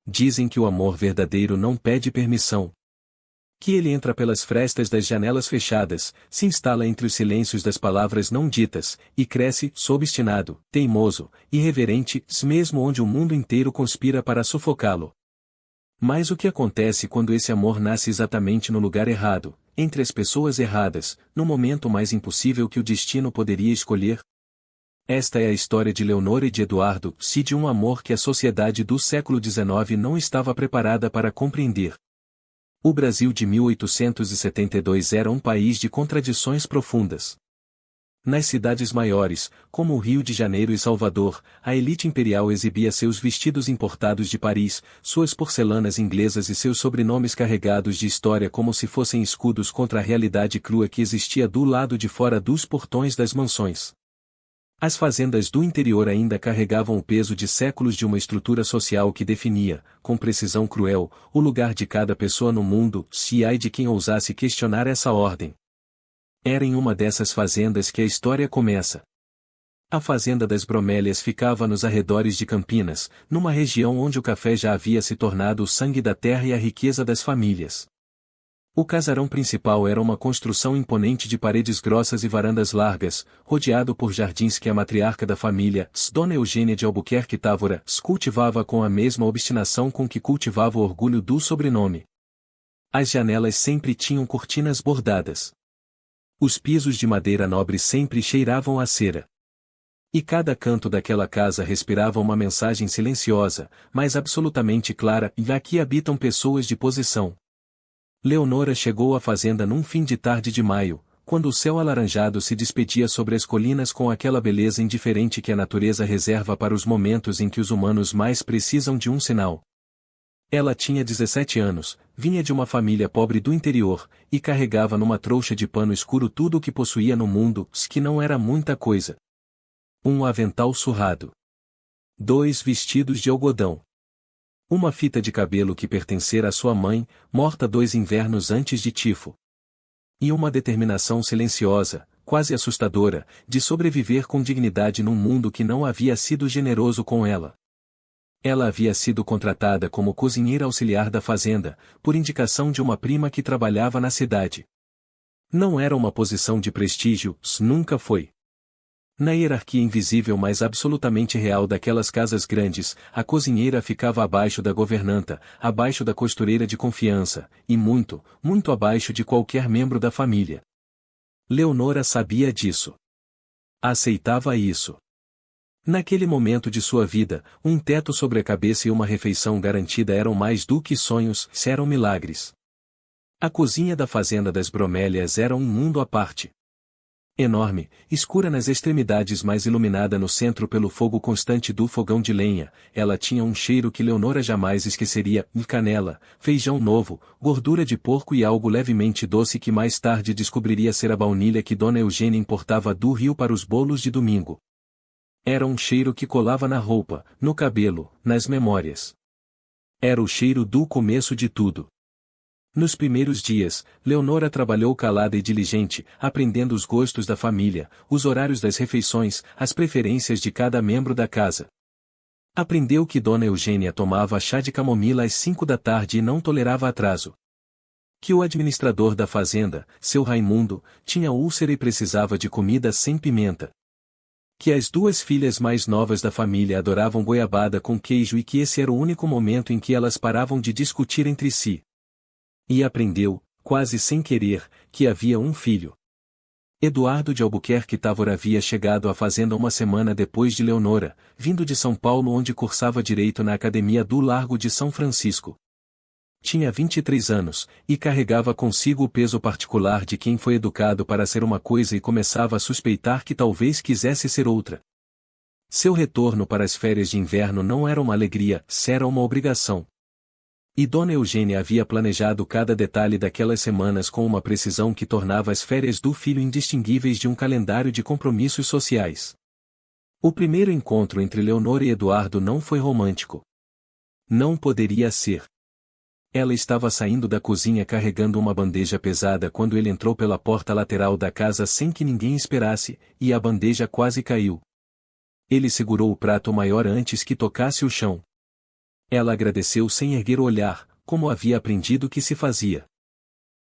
Dizem que o amor verdadeiro não pede permissão. Que ele entra pelas frestas das janelas fechadas, se instala entre os silêncios das palavras não ditas, e cresce, obstinado, teimoso, irreverente, mesmo onde o mundo inteiro conspira para sufocá-lo. Mas o que acontece quando esse amor nasce exatamente no lugar errado, entre as pessoas erradas, no momento mais impossível que o destino poderia escolher? Esta é a história de Leonora e de Eduardo, de um amor que a sociedade do século XIX não estava preparada para compreender. O Brasil de 1872 era um país de contradições profundas. Nas cidades maiores, como o Rio de Janeiro e Salvador, a elite imperial exibia seus vestidos importados de Paris, suas porcelanas inglesas e seus sobrenomes carregados de história como se fossem escudos contra a realidade crua que existia do lado de fora dos portões das mansões. As fazendas do interior ainda carregavam o peso de séculos de uma estrutura social que definia, com precisão cruel, o lugar de cada pessoa no mundo, se ai de quem ousasse questionar essa ordem. Era em uma dessas fazendas que a história começa. A fazenda das Bromélias ficava nos arredores de Campinas, numa região onde o café já havia se tornado o sangue da terra e a riqueza das famílias. O casarão principal era uma construção imponente de paredes grossas e varandas largas, rodeado por jardins que a matriarca da família, Dona Eugênia de Albuquerque Távora, cultivava com a mesma obstinação com que cultivava o orgulho do sobrenome. As janelas sempre tinham cortinas bordadas. Os pisos de madeira nobre sempre cheiravam a cera. E cada canto daquela casa respirava uma mensagem silenciosa, mas absolutamente clara, e aqui habitam pessoas de posição. Leonora chegou à fazenda num fim de tarde de maio, quando o céu alaranjado se despedia sobre as colinas com aquela beleza indiferente que a natureza reserva para os momentos em que os humanos mais precisam de um sinal. Ela tinha 17 anos, vinha de uma família pobre do interior, e carregava numa trouxa de pano escuro tudo o que possuía no mundo, que não era muita coisa. Um avental surrado. 2 vestidos de algodão. Uma fita de cabelo que pertencera à sua mãe, morta 2 invernos antes de tifo. E uma determinação silenciosa, quase assustadora, de sobreviver com dignidade num mundo que não havia sido generoso com ela. Ela havia sido contratada como cozinheira auxiliar da fazenda, por indicação de uma prima que trabalhava na cidade. Não era uma posição de prestígio, nunca foi. Na hierarquia invisível mas absolutamente real daquelas casas grandes, a cozinheira ficava abaixo da governanta, abaixo da costureira de confiança, e muito, muito abaixo de qualquer membro da família. Leonora sabia disso. Aceitava isso. Naquele momento de sua vida, um teto sobre a cabeça e uma refeição garantida eram mais do que sonhos, eram milagres. A cozinha da fazenda das Bromélias era um mundo à parte. Enorme, escura nas extremidades mas iluminada no centro pelo fogo constante do fogão de lenha, ela tinha um cheiro que Leonora jamais esqueceria, canela, feijão novo, gordura de porco e algo levemente doce que mais tarde descobriria ser a baunilha que Dona Eugênia importava do Rio para os bolos de domingo. Era um cheiro que colava na roupa, no cabelo, nas memórias. Era o cheiro do começo de tudo. Nos primeiros dias, Leonora trabalhou calada e diligente, aprendendo os gostos da família, os horários das refeições, as preferências de cada membro da casa. Aprendeu que Dona Eugênia tomava chá de camomila às 5 da tarde e não tolerava atraso. Que o administrador da fazenda, seu Raimundo, tinha úlcera e precisava de comida sem pimenta. Que as 2 filhas mais novas da família adoravam goiabada com queijo e que esse era o único momento em que elas paravam de discutir entre si. E aprendeu, quase sem querer, que havia um filho. Eduardo de Albuquerque Távora havia chegado à fazenda uma semana depois de Leonora, vindo de São Paulo onde cursava Direito na Academia do Largo de São Francisco. Tinha 23 anos, e carregava consigo o peso particular de quem foi educado para ser uma coisa e começava a suspeitar que talvez quisesse ser outra. Seu retorno para as férias de inverno não era uma alegria, era uma obrigação. E Dona Eugênia havia planejado cada detalhe daquelas semanas com uma precisão que tornava as férias do filho indistinguíveis de um calendário de compromissos sociais. O primeiro encontro entre Leonora e Eduardo não foi romântico. Não poderia ser. Ela estava saindo da cozinha carregando uma bandeja pesada quando ele entrou pela porta lateral da casa sem que ninguém esperasse, e a bandeja quase caiu. Ele segurou o prato maior antes que tocasse o chão. Ela agradeceu sem erguer o olhar, como havia aprendido que se fazia.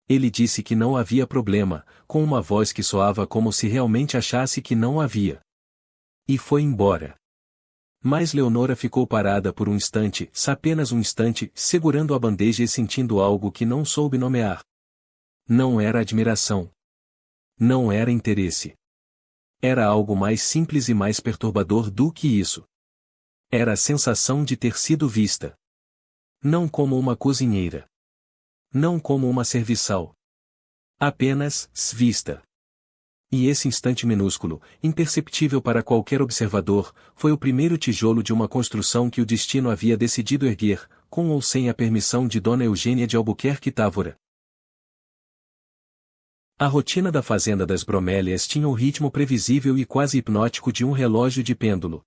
Ele disse que não havia problema, com uma voz que soava como se realmente achasse que não havia. E foi embora. Mas Leonora ficou parada por um instante, apenas um instante, segurando a bandeja e sentindo algo que não soube nomear. Não era admiração. Não era interesse. Era algo mais simples e mais perturbador do que isso. Era a sensação de ter sido vista. Não como uma cozinheira. Não como uma serviçal. Apenas vista. E esse instante minúsculo, imperceptível para qualquer observador, foi o primeiro tijolo de uma construção que o destino havia decidido erguer, com ou sem a permissão de Dona Eugênia de Albuquerque Távora. A rotina da fazenda das Bromélias tinha o ritmo previsível e quase hipnótico de um relógio de pêndulo.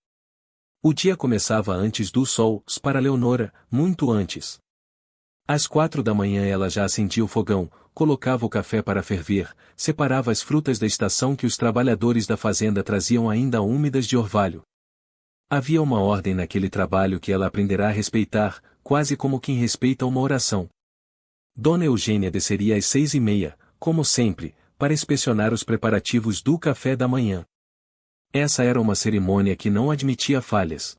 O dia começava antes do sol, para Leonora, muito antes. Às 4 da manhã ela já acendia o fogão, colocava o café para ferver, separava as frutas da estação que os trabalhadores da fazenda traziam ainda úmidas de orvalho. Havia uma ordem naquele trabalho que ela aprenderá a respeitar, quase como quem respeita uma oração. Dona Eugênia desceria às 6:30, como sempre, para inspecionar os preparativos do café da manhã. Essa era uma cerimônia que não admitia falhas.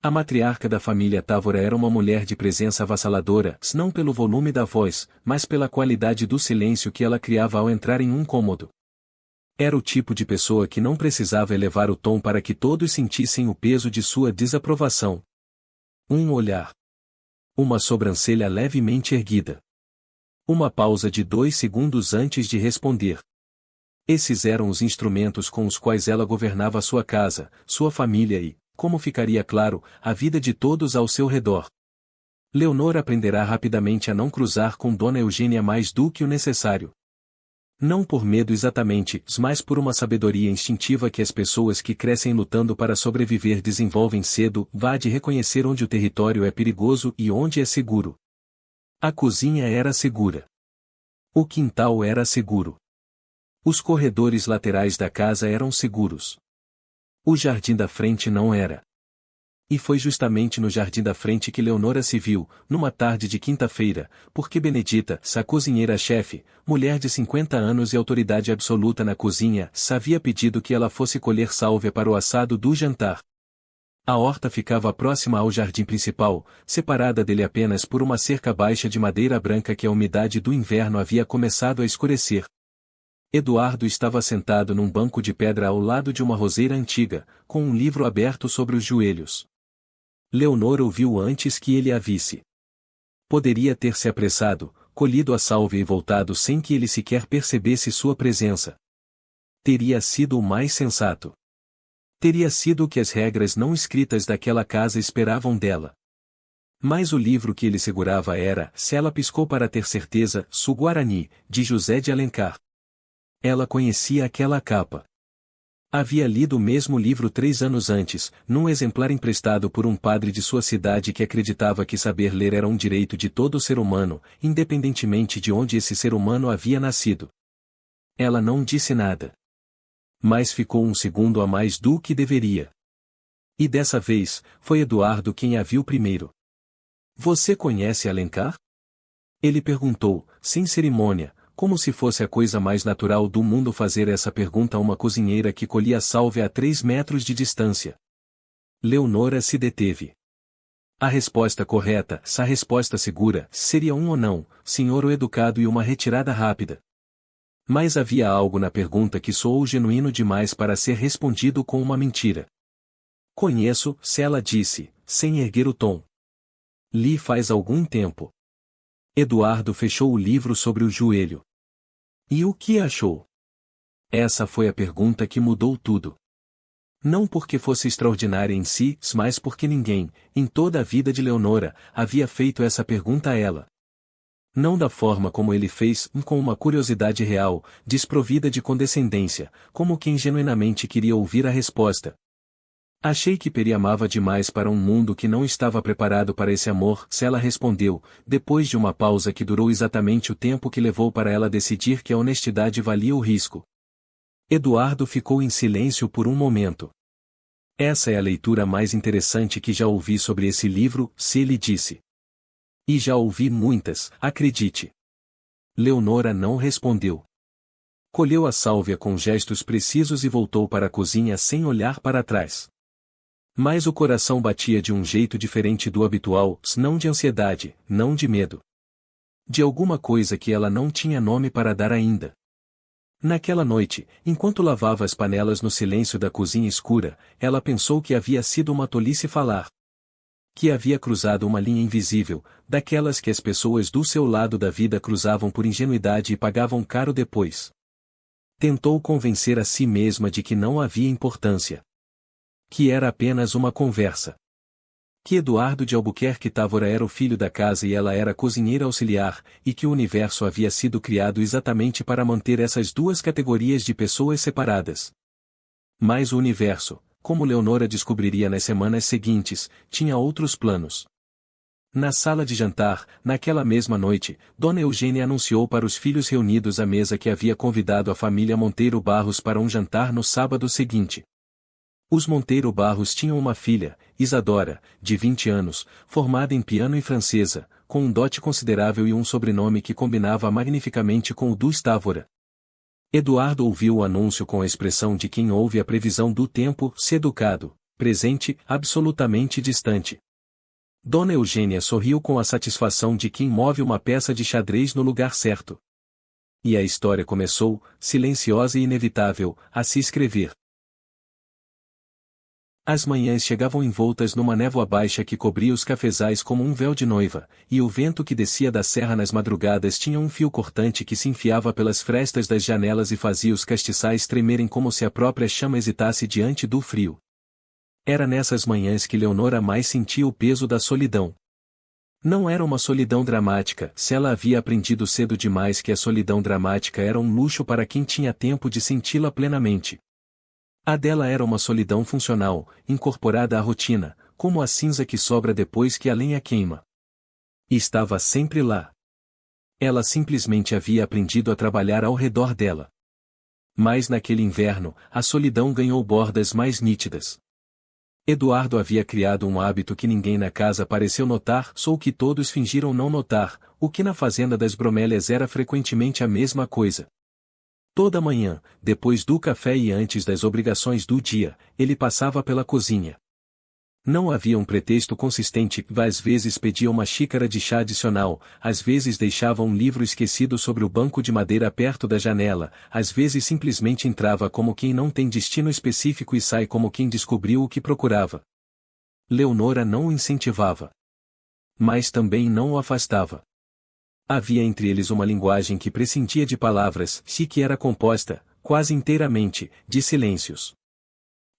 A matriarca da família Távora era uma mulher de presença avassaladora, não pelo volume da voz, mas pela qualidade do silêncio que ela criava ao entrar em um cômodo. Era o tipo de pessoa que não precisava elevar o tom para que todos sentissem o peso de sua desaprovação. Um olhar. Uma sobrancelha levemente erguida. Uma pausa de 2 segundos antes de responder. Esses eram os instrumentos com os quais ela governava sua casa, sua família e, como ficaria claro, a vida de todos ao seu redor. Leonora aprenderá rapidamente a não cruzar com Dona Eugênia mais do que o necessário. Não por medo exatamente, mas por uma sabedoria instintiva que as pessoas que crescem lutando para sobreviver desenvolvem cedo, vá de reconhecer onde o território é perigoso e onde é seguro. A cozinha era segura. O quintal era seguro. Os corredores laterais da casa eram seguros. O jardim da frente não era. E foi justamente no jardim da frente que Leonora se viu, numa tarde de quinta-feira, porque Benedita, a cozinheira-chefe, mulher de 50 anos e autoridade absoluta na cozinha, havia pedido que ela fosse colher sálvia para o assado do jantar. A horta ficava próxima ao jardim principal, separada dele apenas por uma cerca baixa de madeira branca que a umidade do inverno havia começado a escurecer. Eduardo estava sentado num banco de pedra ao lado de uma roseira antiga, com um livro aberto sobre os joelhos. Leonora o viu antes que ele a visse. Poderia ter se apressado, colhido a sálvia e voltado sem que ele sequer percebesse sua presença. Teria sido o mais sensato. Teria sido o que as regras não escritas daquela casa esperavam dela. Mas o livro que ele segurava era, se ela piscou para ter certeza, Su Guarani, de José de Alencar. Ela conhecia aquela capa. Havia lido o mesmo livro 3 anos antes, num exemplar emprestado por um padre de sua cidade que acreditava que saber ler era um direito de todo ser humano, independentemente de onde esse ser humano havia nascido. Ela não disse nada. Mas ficou um segundo a mais do que deveria. E dessa vez, foi Eduardo quem a viu primeiro. Você conhece Alencar? Ele perguntou, sem cerimônia, como se fosse a coisa mais natural do mundo fazer essa pergunta a uma cozinheira que colhia a sálvia a 3 metros de distância. Leonora se deteve. A resposta correta, a resposta segura, seria um ou não, senhor ou educado e uma retirada rápida. Mas havia algo na pergunta que soou genuíno demais para ser respondido com uma mentira. Conheço, se ela disse, sem erguer o tom. Li faz algum tempo. Eduardo fechou o livro sobre o joelho. E o que achou? Essa foi a pergunta que mudou tudo. Não porque fosse extraordinária em si, mas porque ninguém, em toda a vida de Leonora, havia feito essa pergunta a ela. Não da forma como ele fez, com uma curiosidade real, desprovida de condescendência, como quem genuinamente queria ouvir a resposta. Achei que Peri amava demais para um mundo que não estava preparado para esse amor, se ela respondeu, depois de uma pausa que durou exatamente o tempo que levou para ela decidir que a honestidade valia o risco. Eduardo ficou em silêncio por um momento. Essa é a leitura mais interessante que já ouvi sobre esse livro, se lhe disse. E já ouvi muitas, acredite. Leonora não respondeu. Colheu a sálvia com gestos precisos e voltou para a cozinha sem olhar para trás. Mas o coração batia de um jeito diferente do habitual, não de ansiedade, não de medo. De alguma coisa que ela não tinha nome para dar ainda. Naquela noite, enquanto lavava as panelas no silêncio da cozinha escura, ela pensou que havia sido uma tolice falar. Que havia cruzado uma linha invisível, daquelas que as pessoas do seu lado da vida cruzavam por ingenuidade e pagavam caro depois. Tentou convencer a si mesma de que não havia importância. Que era apenas uma conversa. Que Eduardo de Albuquerque Távora era o filho da casa e ela era cozinheira auxiliar, e que o universo havia sido criado exatamente para manter essas duas categorias de pessoas separadas. Mas o universo, como Leonora descobriria nas semanas seguintes, tinha outros planos. Na sala de jantar, naquela mesma noite, Dona Eugênia anunciou para os filhos reunidos à mesa que havia convidado a família Monteiro Barros para um jantar no sábado seguinte. Os Monteiro Barros tinham uma filha, Isadora, de 20 anos, formada em piano e francesa, com um dote considerável e um sobrenome que combinava magnificamente com o dos Távora. Eduardo ouviu o anúncio com a expressão de quem ouve a previsão do tempo, seducado, presente, absolutamente distante. Dona Eugênia sorriu com a satisfação de quem move uma peça de xadrez no lugar certo. E a história começou, silenciosa e inevitável, a se escrever. As manhãs chegavam envoltas numa névoa baixa que cobria os cafezais como um véu de noiva, e o vento que descia da serra nas madrugadas tinha um fio cortante que se enfiava pelas frestas das janelas e fazia os castiçais tremerem como se a própria chama hesitasse diante do frio. Era nessas manhãs que Leonora mais sentia o peso da solidão. Não era uma solidão dramática, se ela havia aprendido cedo demais que a solidão dramática era um luxo para quem tinha tempo de senti-la plenamente. A dela era uma solidão funcional, incorporada à rotina, como a cinza que sobra depois que a lenha queima. E estava sempre lá. Ela simplesmente havia aprendido a trabalhar ao redor dela. Mas naquele inverno, a solidão ganhou bordas mais nítidas. Eduardo havia criado um hábito que ninguém na casa pareceu notar, ou que todos fingiram não notar, o que na fazenda das Bromélias era frequentemente a mesma coisa. Toda manhã, depois do café e antes das obrigações do dia, ele passava pela cozinha. Não havia um pretexto consistente, às vezes pedia uma xícara de chá adicional, às vezes deixava um livro esquecido sobre o banco de madeira perto da janela, às vezes simplesmente entrava como quem não tem destino específico e sai como quem descobriu o que procurava. Leonora não o incentivava. Mas também não o afastava. Havia entre eles uma linguagem que prescindia de palavras, e que era composta, quase inteiramente, de silêncios.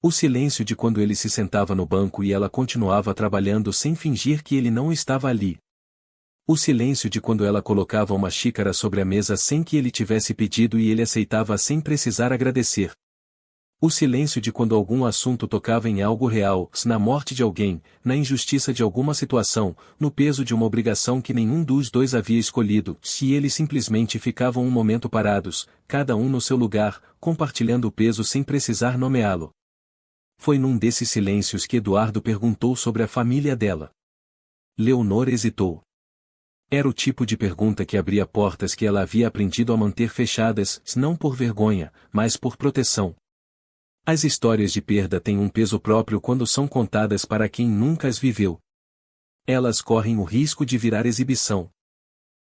O silêncio de quando ele se sentava no banco e ela continuava trabalhando sem fingir que ele não estava ali. O silêncio de quando ela colocava uma xícara sobre a mesa sem que ele tivesse pedido e ele aceitava sem precisar agradecer. O silêncio de quando algum assunto tocava em algo real, na morte de alguém, na injustiça de alguma situação, no peso de uma obrigação que nenhum dos dois havia escolhido, se eles simplesmente ficavam um momento parados, cada um no seu lugar, compartilhando o peso sem precisar nomeá-lo. Foi num desses silêncios que Eduardo perguntou sobre a família dela. Leonora hesitou. Era o tipo de pergunta que abria portas que ela havia aprendido a manter fechadas, não por vergonha, mas por proteção. As histórias de perda têm um peso próprio quando são contadas para quem nunca as viveu. Elas correm o risco de virar exibição.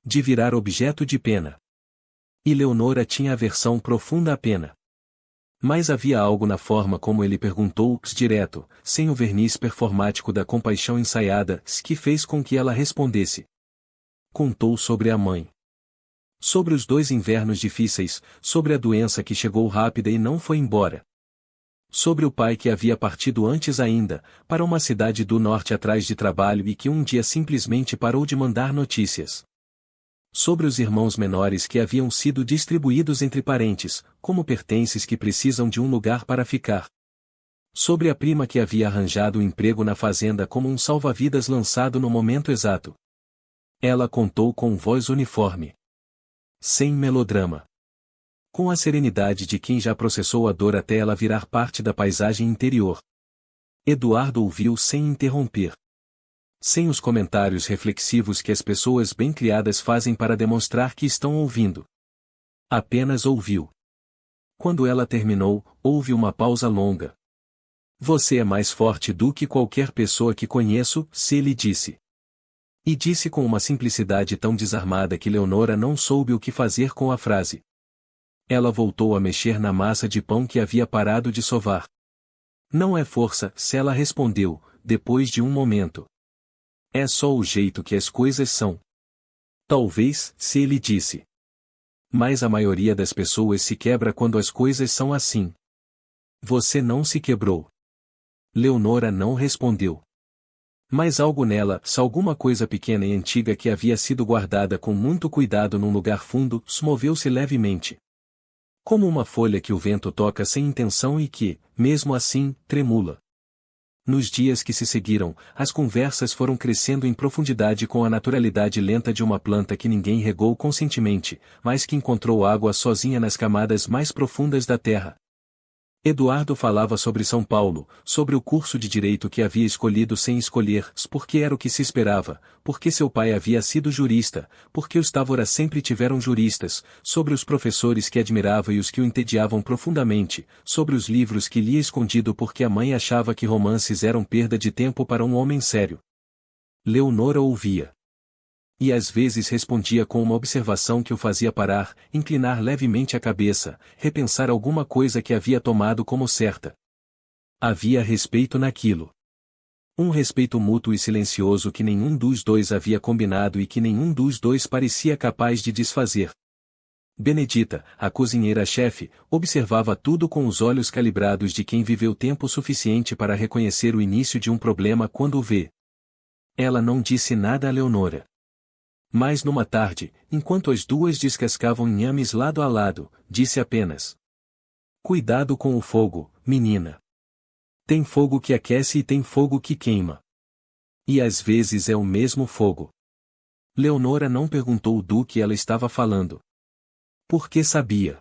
De virar objeto de pena. E Leonora tinha aversão profunda à pena. Mas havia algo na forma como ele perguntou, direto, sem o verniz performático da compaixão ensaiada, que fez com que ela respondesse. Contou sobre a mãe. Sobre os 2 invernos difíceis, sobre a doença que chegou rápida e não foi embora. Sobre o pai que havia partido antes ainda, para uma cidade do norte atrás de trabalho e que um dia simplesmente parou de mandar notícias. Sobre os irmãos menores que haviam sido distribuídos entre parentes, como pertences que precisam de um lugar para ficar. Sobre a prima que havia arranjado um emprego na fazenda como um salva-vidas lançado no momento exato. Ela contou com voz uniforme. Sem melodrama. Com a serenidade de quem já processou a dor até ela virar parte da paisagem interior. Eduardo ouviu sem interromper. Sem os comentários reflexivos que as pessoas bem criadas fazem para demonstrar que estão ouvindo. Apenas ouviu. Quando ela terminou, houve uma pausa longa. Você é mais forte do que qualquer pessoa que conheço, se ele disse. E disse com uma simplicidade tão desarmada que Leonora não soube o que fazer com a frase. Ela voltou a mexer na massa de pão que havia parado de sovar. Não é força, Sela respondeu, depois de um momento. É só o jeito que as coisas são. Talvez, se ele disse. Mas a maioria das pessoas se quebra quando as coisas são assim. Você não se quebrou. Leonora não respondeu. Mas algo nela, alguma coisa pequena e antiga que havia sido guardada com muito cuidado num lugar fundo, moveu-se levemente. Como uma folha que o vento toca sem intenção e que, mesmo assim, tremula. Nos dias que se seguiram, as conversas foram crescendo em profundidade com a naturalidade lenta de uma planta que ninguém regou conscientemente, mas que encontrou água sozinha nas camadas mais profundas da terra. Eduardo falava sobre São Paulo, sobre o curso de direito que havia escolhido sem escolher, porque era o que se esperava, porque seu pai havia sido jurista, porque os Távora sempre tiveram juristas, sobre os professores que admirava e os que o entediavam profundamente, sobre os livros que lia escondido porque a mãe achava que romances eram perda de tempo para um homem sério. Leonora ouvia. E às vezes respondia com uma observação que o fazia parar, inclinar levemente a cabeça, repensar alguma coisa que havia tomado como certa. Havia respeito naquilo. Um respeito mútuo e silencioso que nenhum dos dois havia combinado e que nenhum dos dois parecia capaz de desfazer. Benedita, a cozinheira-chefe, observava tudo com os olhos calibrados de quem viveu tempo suficiente para reconhecer o início de um problema quando o vê. Ela não disse nada a Leonora. Mas numa tarde, enquanto as duas descascavam inhames lado a lado, disse apenas: Cuidado com o fogo, menina. Tem fogo que aquece e tem fogo que queima. E às vezes é o mesmo fogo. Leonora não perguntou do que ela estava falando. Porque sabia.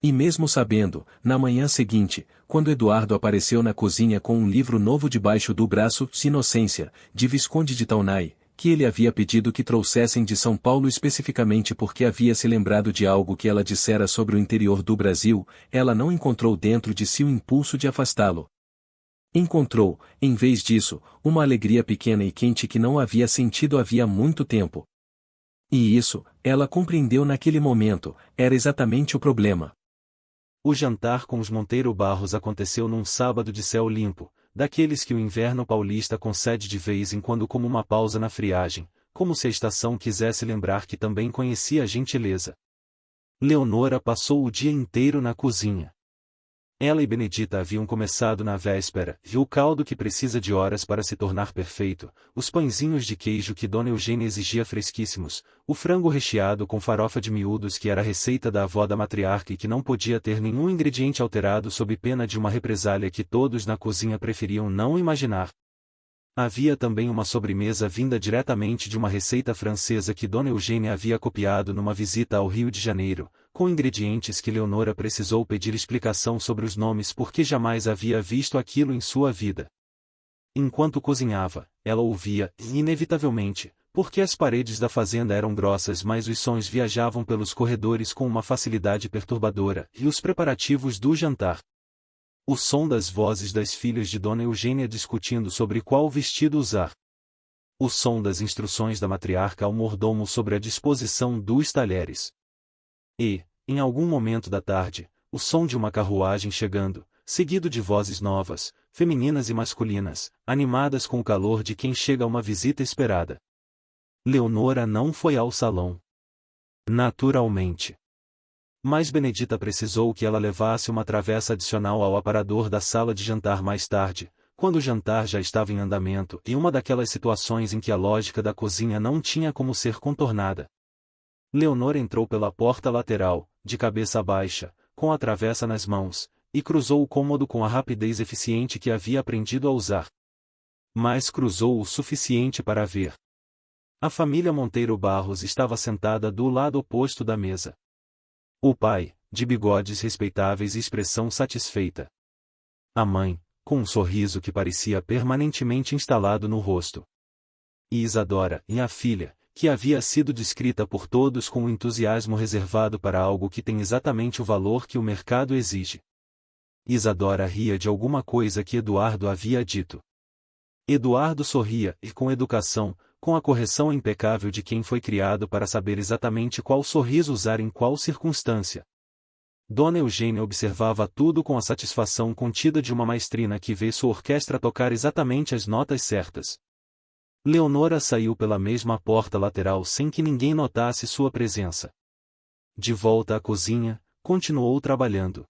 E mesmo sabendo, na manhã seguinte, quando Eduardo apareceu na cozinha com um livro novo debaixo do braço, Inocência, de Visconde de Taunay, que ele havia pedido que trouxessem de São Paulo especificamente porque havia se lembrado de algo que ela dissera sobre o interior do Brasil, ela não encontrou dentro de si o impulso de afastá-lo. Encontrou, em vez disso, uma alegria pequena e quente que não havia sentido havia muito tempo. E isso, ela compreendeu naquele momento, era exatamente o problema. O jantar com os Monteiro Barros aconteceu num sábado de céu limpo, daqueles que o inverno paulista concede de vez em quando como uma pausa na friagem, como se a estação quisesse lembrar que também conhecia a gentileza. Leonora passou o dia inteiro na cozinha. Ela e Benedita haviam começado na véspera, e o caldo que precisa de horas para se tornar perfeito, os pãezinhos de queijo que Dona Eugênia exigia fresquíssimos, o frango recheado com farofa de miúdos que era a receita da avó da matriarca e que não podia ter nenhum ingrediente alterado sob pena de uma represália que todos na cozinha preferiam não imaginar. Havia também uma sobremesa vinda diretamente de uma receita francesa que Dona Eugênia havia copiado numa visita ao Rio de Janeiro, com ingredientes que Leonora precisou pedir explicação sobre os nomes porque jamais havia visto aquilo em sua vida. Enquanto cozinhava, ela ouvia, inevitavelmente, porque as paredes da fazenda eram grossas mas os sons viajavam pelos corredores com uma facilidade perturbadora, e os preparativos do jantar. O som das vozes das filhas de Dona Eugênia discutindo sobre qual vestido usar. O som das instruções da matriarca ao mordomo sobre a disposição dos talheres. E, em algum momento da tarde, o som de uma carruagem chegando, seguido de vozes novas, femininas e masculinas, animadas com o calor de quem chega a uma visita esperada. Leonora não foi ao salão. Naturalmente. Mas Benedita precisou que ela levasse uma travessa adicional ao aparador da sala de jantar mais tarde, quando o jantar já estava em andamento e uma daquelas situações em que a lógica da cozinha não tinha como ser contornada. Leonora entrou pela porta lateral, de cabeça baixa, com a travessa nas mãos, e cruzou o cômodo com a rapidez eficiente que havia aprendido a usar. Mas cruzou o suficiente para ver. A família Monteiro Barros estava sentada do lado oposto da mesa. O pai, de bigodes respeitáveis e expressão satisfeita. A mãe, com um sorriso que parecia permanentemente instalado no rosto. E Isadora, e a filha, que havia sido descrita por todos com um entusiasmo reservado para algo que tem exatamente o valor que o mercado exige. Isadora ria de alguma coisa que Eduardo havia dito. Eduardo sorria, e com educação, com a correção impecável de quem foi criado para saber exatamente qual sorriso usar em qual circunstância. Dona Eugênia observava tudo com a satisfação contida de uma maestrina que vê sua orquestra tocar exatamente as notas certas. Leonora saiu pela mesma porta lateral sem que ninguém notasse sua presença. De volta à cozinha, continuou trabalhando.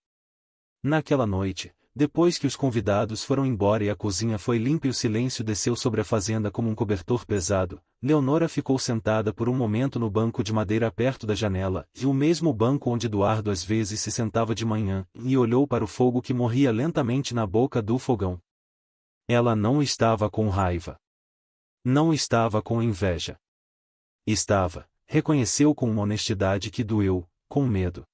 Naquela noite, depois que os convidados foram embora e a cozinha foi limpa e o silêncio desceu sobre a fazenda como um cobertor pesado, Leonora ficou sentada por um momento no banco de madeira perto da janela, e o mesmo banco onde Eduardo às vezes se sentava de manhã, e olhou para o fogo que morria lentamente na boca do fogão. Ela não estava com raiva. Não estava com inveja. Estava, reconheceu com uma honestidade que doeu, com medo.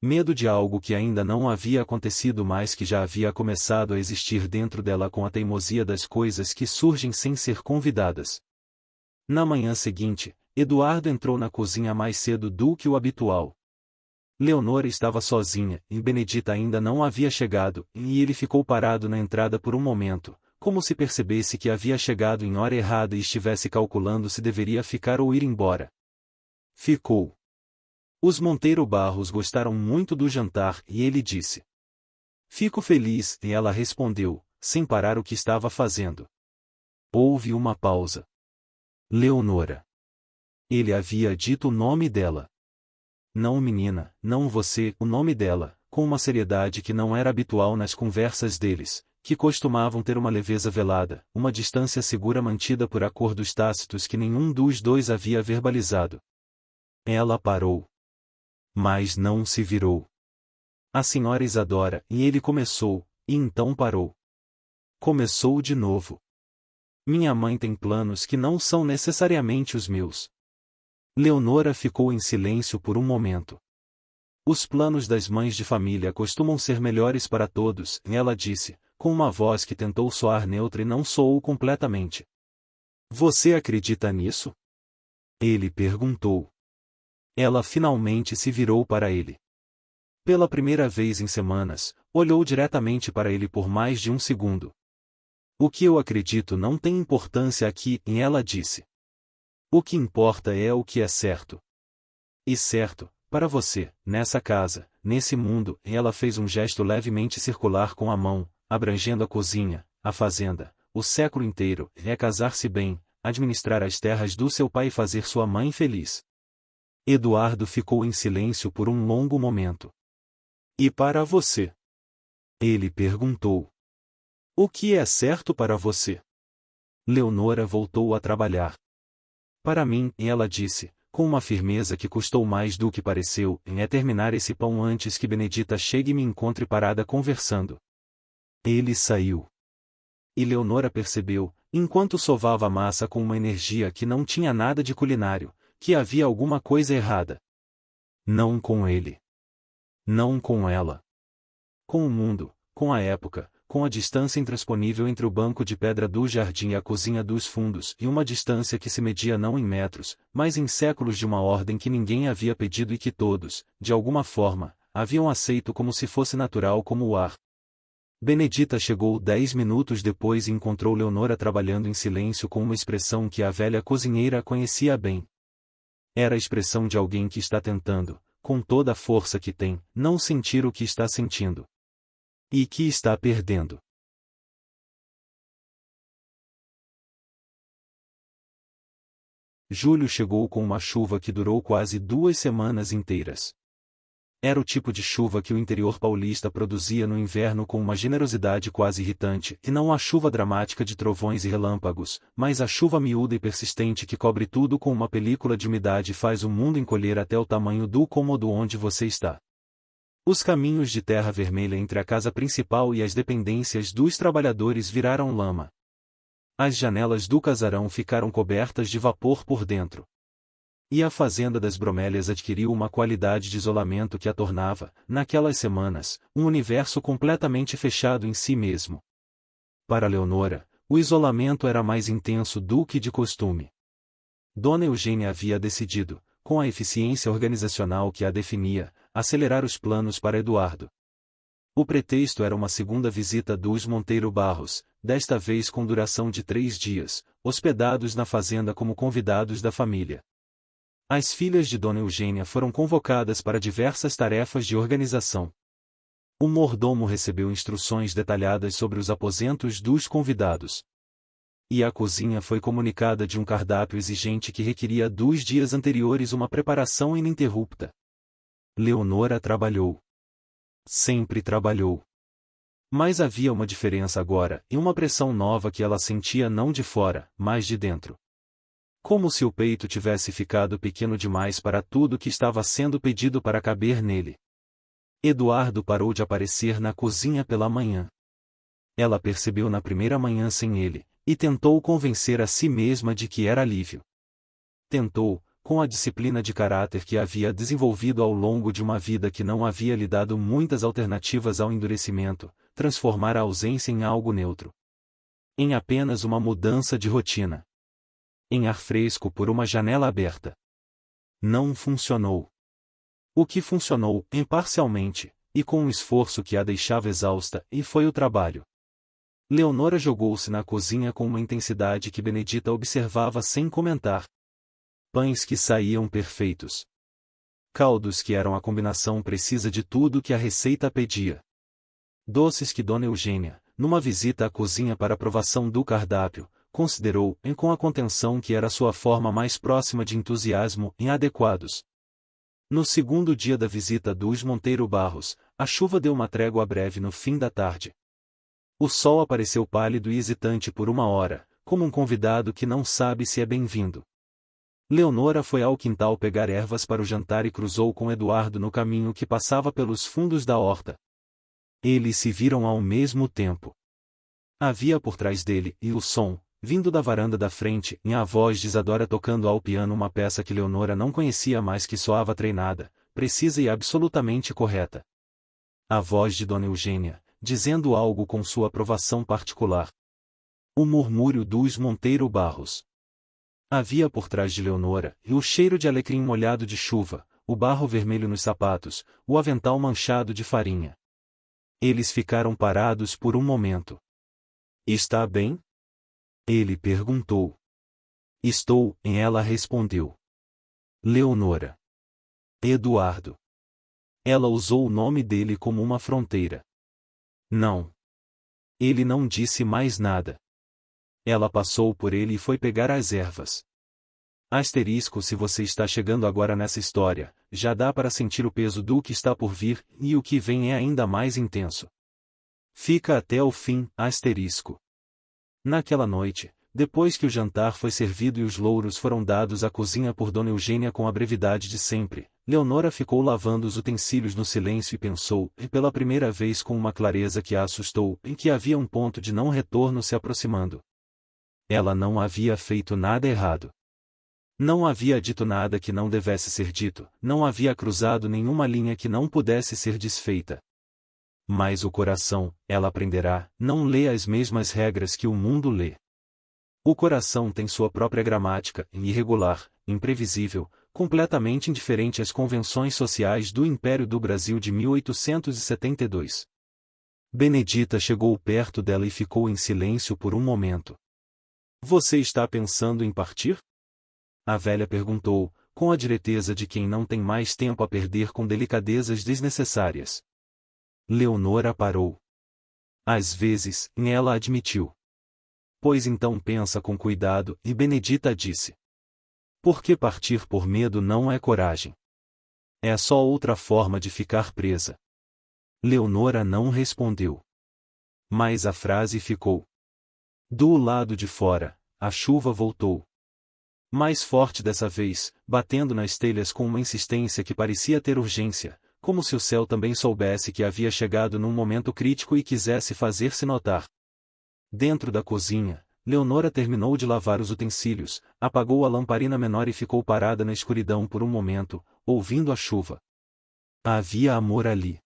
Medo de algo que ainda não havia acontecido mas que já havia começado a existir dentro dela com a teimosia das coisas que surgem sem ser convidadas. Na manhã seguinte, Eduardo entrou na cozinha mais cedo do que o habitual. Leonora estava sozinha, e Benedita ainda não havia chegado, e ele ficou parado na entrada por um momento, como se percebesse que havia chegado em hora errada e estivesse calculando se deveria ficar ou ir embora. Ficou. Os Monteiro Barros gostaram muito do jantar e ele disse: "Fico feliz", e ela respondeu, sem parar o que estava fazendo. Houve uma pausa. Leonora. Ele havia dito o nome dela. Não, menina, não você, o nome dela, com uma seriedade que não era habitual nas conversas deles, que costumavam ter uma leveza velada, uma distância segura mantida por acordos tácitos que nenhum dos dois havia verbalizado. Ela parou. Mas não se virou. A senhora Isadora, e ele começou, e então parou. Começou de novo. Minha mãe tem planos que não são necessariamente os meus. Leonora ficou em silêncio por um momento. Os planos das mães de família costumam ser melhores para todos, ela disse, com uma voz que tentou soar neutra e não soou completamente. Você acredita nisso? Ele perguntou. Ela finalmente se virou para ele. Pela primeira vez em semanas, olhou diretamente para ele por mais de um segundo. O que eu acredito não tem importância aqui, e ela disse. O que importa é o que é certo. E certo, para você, nessa casa, nesse mundo, e ela fez um gesto levemente circular com a mão, abrangendo a cozinha, a fazenda, o século inteiro, é casar-se bem, administrar as terras do seu pai e fazer sua mãe feliz. Eduardo ficou em silêncio por um longo momento. E para você? Ele perguntou. O que é certo para você? Leonora voltou a trabalhar. Para mim, ela disse, com uma firmeza que custou mais do que pareceu, é terminar esse pão antes que Benedita chegue e me encontre parada conversando. Ele saiu. E Leonora percebeu, enquanto sovava a massa com uma energia que não tinha nada de culinário, que havia alguma coisa errada. Não com ele. Não com ela. Com o mundo, com a época, com a distância intransponível entre o banco de pedra do jardim e a cozinha dos fundos, e uma distância que se media não em metros, mas em séculos de uma ordem que ninguém havia pedido e que todos, de alguma forma, haviam aceito como se fosse natural como o ar. Benedita chegou 10 minutos depois e encontrou Leonora trabalhando em silêncio com uma expressão que a velha cozinheira conhecia bem. Era a expressão de alguém que está tentando, com toda a força que tem, não sentir o que está sentindo. E que está perdendo. Julho chegou com uma chuva que durou quase 2 semanas inteiras. Era o tipo de chuva que o interior paulista produzia no inverno com uma generosidade quase irritante, e não a chuva dramática de trovões e relâmpagos, mas a chuva miúda e persistente que cobre tudo com uma película de umidade e faz o mundo encolher até o tamanho do cômodo onde você está. Os caminhos de terra vermelha entre a casa principal e as dependências dos trabalhadores viraram lama. As janelas do casarão ficaram cobertas de vapor por dentro. E a fazenda das Bromélias adquiriu uma qualidade de isolamento que a tornava, naquelas semanas, um universo completamente fechado em si mesmo. Para Leonora, o isolamento era mais intenso do que de costume. Dona Eugênia havia decidido, com a eficiência organizacional que a definia, acelerar os planos para Eduardo. O pretexto era uma segunda visita dos Monteiro Barros, desta vez com duração de 3 dias, hospedados na fazenda como convidados da família. As filhas de Dona Eugênia foram convocadas para diversas tarefas de organização. O mordomo recebeu instruções detalhadas sobre os aposentos dos convidados. E a cozinha foi comunicada de um cardápio exigente que requeria dos dias anteriores uma preparação ininterrupta. Leonora trabalhou. Sempre trabalhou. Mas havia uma diferença agora, e uma pressão nova que ela sentia não de fora, mas de dentro. Como se o peito tivesse ficado pequeno demais para tudo que estava sendo pedido para caber nele. Eduardo parou de aparecer na cozinha pela manhã. Ela percebeu na primeira manhã sem ele, e tentou convencer a si mesma de que era alívio. Tentou, com a disciplina de caráter que havia desenvolvido ao longo de uma vida que não havia lhe dado muitas alternativas ao endurecimento, transformar a ausência em algo neutro. Em apenas uma mudança de rotina. Em ar fresco por uma janela aberta. Não funcionou. O que funcionou, imparcialmente, e com um esforço que a deixava exausta, e foi o trabalho. Leonora jogou-se na cozinha com uma intensidade que Benedita observava sem comentar. Pães que saíam perfeitos. Caldos que eram a combinação precisa de tudo que a receita pedia. Doces que Dona Eugênia, numa visita à cozinha para aprovação do cardápio, considerou, com a contenção que era sua forma mais próxima de entusiasmo, inadequados. No segundo dia da visita dos Monteiro Barros, a chuva deu uma trégua breve no fim da tarde. O sol apareceu pálido e hesitante por uma hora, como um convidado que não sabe se é bem-vindo. Leonora foi ao quintal pegar ervas para o jantar e cruzou com Eduardo no caminho que passava pelos fundos da horta. Eles se viram ao mesmo tempo. Havia por trás dele, e o som, vindo da varanda da frente, e a voz de Isadora tocando ao piano uma peça que Leonora não conhecia mas que soava treinada, precisa e absolutamente correta. A voz de Dona Eugênia, dizendo algo com sua aprovação particular. O murmúrio dos Monteiro Barros. Havia por trás de Leonora, e o cheiro de alecrim molhado de chuva, o barro vermelho nos sapatos, o avental manchado de farinha. Eles ficaram parados por um momento. Está bem? Ele perguntou. Estou, e ela respondeu. Leonora. Eduardo. Ela usou o nome dele como uma fronteira. Não. Ele não disse mais nada. Ela passou por ele e foi pegar as ervas. Asterisco se você está chegando agora nessa história, já dá para sentir o peso do que está por vir, e o que vem é ainda mais intenso. Fica até o fim, asterisco. Naquela noite, depois que o jantar foi servido e os louros foram dados à cozinha por Dona Eugênia com a brevidade de sempre, Leonora ficou lavando os utensílios no silêncio e pensou, e pela primeira vez com uma clareza que a assustou, em que havia um ponto de não retorno se aproximando. Ela não havia feito nada errado. Não havia dito nada que não devesse ser dito, não havia cruzado nenhuma linha que não pudesse ser desfeita. Mas o coração, ela aprenderá, não lê as mesmas regras que o mundo lê. O coração tem sua própria gramática, irregular, imprevisível, completamente indiferente às convenções sociais do Império do Brasil de 1872. Benedita chegou perto dela e ficou em silêncio por um momento. Você está pensando em partir? A velha perguntou, com a direiteza de quem não tem mais tempo a perder com delicadezas desnecessárias. Leonora parou. Às vezes, ela admitiu. Pois então pensa com cuidado, e Benedita disse. Porque partir por medo não é coragem. É só outra forma de ficar presa. Leonora não respondeu. Mas a frase ficou. Do lado de fora, a chuva voltou. Mais forte dessa vez, batendo nas telhas com uma insistência que parecia ter urgência, como se o céu também soubesse que havia chegado num momento crítico e quisesse fazer-se notar. Dentro da cozinha, Leonora terminou de lavar os utensílios, apagou a lamparina menor e ficou parada na escuridão por um momento, ouvindo a chuva. Havia amor ali.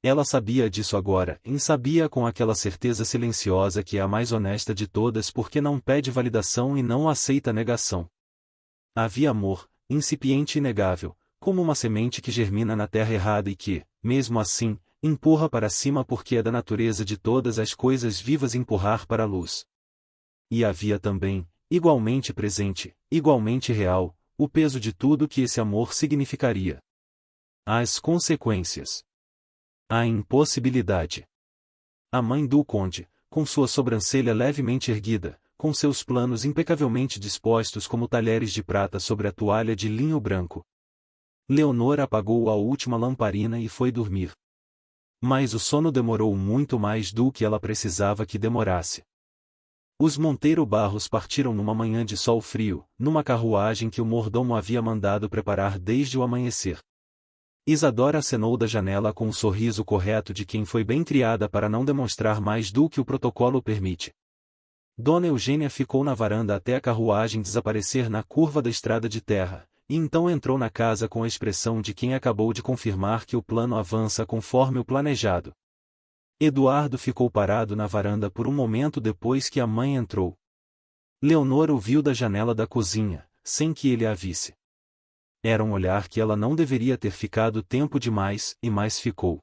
Ela sabia disso agora, e sabia com aquela certeza silenciosa que é a mais honesta de todas porque não pede validação e não aceita negação. Havia amor, incipiente e inegável, como uma semente que germina na terra errada e que, mesmo assim, empurra para cima porque é da natureza de todas as coisas vivas empurrar para a luz. E havia também, igualmente presente, igualmente real, o peso de tudo que esse amor significaria. As consequências. A impossibilidade. A mãe do conde, com sua sobrancelha levemente erguida, com seus planos impecavelmente dispostos como talheres de prata sobre a toalha de linho branco. Leonor apagou a última lamparina e foi dormir. Mas o sono demorou muito mais do que ela precisava que demorasse. Os Monteiro Barros partiram numa manhã de sol frio, numa carruagem que o mordomo havia mandado preparar desde o amanhecer. Isadora acenou da janela com o sorriso correto de quem foi bem criada para não demonstrar mais do que o protocolo permite. Dona Eugênia ficou na varanda até a carruagem desaparecer na curva da estrada de terra, e então entrou na casa com a expressão de quem acabou de confirmar que o plano avança conforme o planejado. Eduardo ficou parado na varanda por um momento depois que a mãe entrou. Leonor o viu da janela da cozinha, sem que ele a visse. Era um olhar que ela não deveria ter ficado tempo demais, e mais ficou.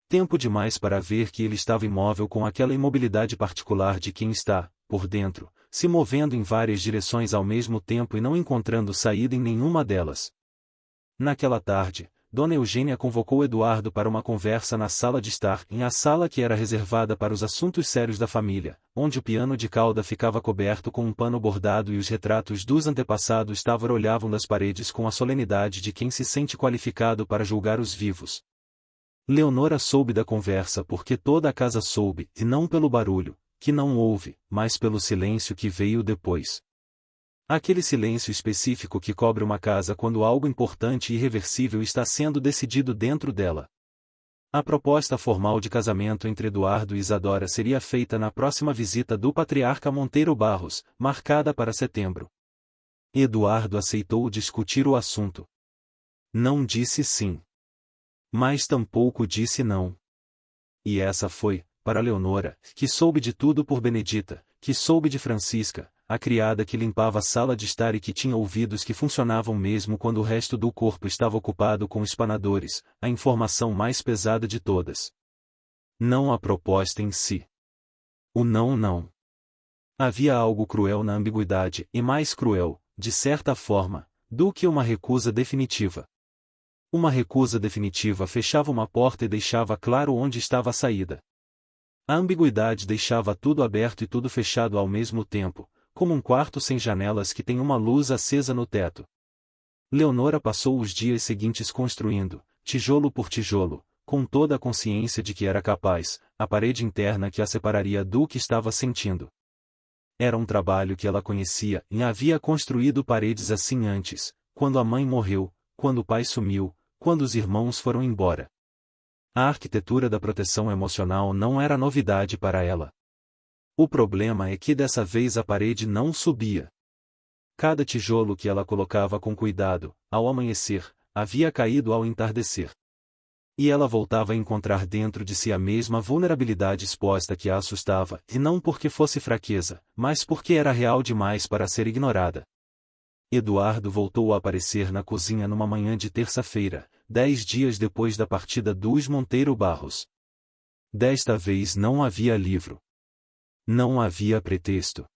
Tempo demais para ver que ele estava imóvel com aquela imobilidade particular de quem está, por dentro, se movendo em várias direções ao mesmo tempo e não encontrando saída em nenhuma delas. Naquela tarde, Dona Eugênia convocou Eduardo para uma conversa na sala de estar, em a sala que era reservada para os assuntos sérios da família, onde o piano de cauda ficava coberto com um pano bordado e os retratos dos antepassados olhavam das paredes com a solenidade de quem se sente qualificado para julgar os vivos. Leonora soube da conversa porque toda a casa soube, e não pelo barulho, que não houve, mas pelo silêncio que veio depois. Aquele silêncio específico que cobre uma casa quando algo importante e irreversível está sendo decidido dentro dela. A proposta formal de casamento entre Eduardo e Isadora seria feita na próxima visita do patriarca Monteiro Barros, marcada para setembro. Eduardo aceitou discutir o assunto. Não disse sim. Mas tampouco disse não. E essa foi, para Leonora, que soube de tudo por Benedita, que soube de Francisca, a criada que limpava a sala de estar e que tinha ouvidos que funcionavam mesmo quando o resto do corpo estava ocupado com espanadores, a informação mais pesada de todas. Não a proposta em si. O não. Havia algo cruel na ambiguidade, e mais cruel, de certa forma, do que uma recusa definitiva. Uma recusa definitiva fechava uma porta e deixava claro onde estava a saída. A ambiguidade deixava tudo aberto e tudo fechado ao mesmo tempo, como um quarto sem janelas que tem uma luz acesa no teto. Leonora passou os dias seguintes construindo, tijolo por tijolo, com toda a consciência de que era capaz, a parede interna que a separaria do que estava sentindo. Era um trabalho que ela conhecia e havia construído paredes assim antes, quando a mãe morreu, quando o pai sumiu, quando os irmãos foram embora. A arquitetura da proteção emocional não era novidade para ela. O problema é que dessa vez a parede não subia. Cada tijolo que ela colocava com cuidado, ao amanhecer, havia caído ao entardecer. E ela voltava a encontrar dentro de si a mesma vulnerabilidade exposta que a assustava, e não porque fosse fraqueza, mas porque era real demais para ser ignorada. Eduardo voltou a aparecer na cozinha numa manhã de terça-feira, 10 dias depois da partida dos Monteiro Barros. Desta vez não havia livro. Não havia pretexto.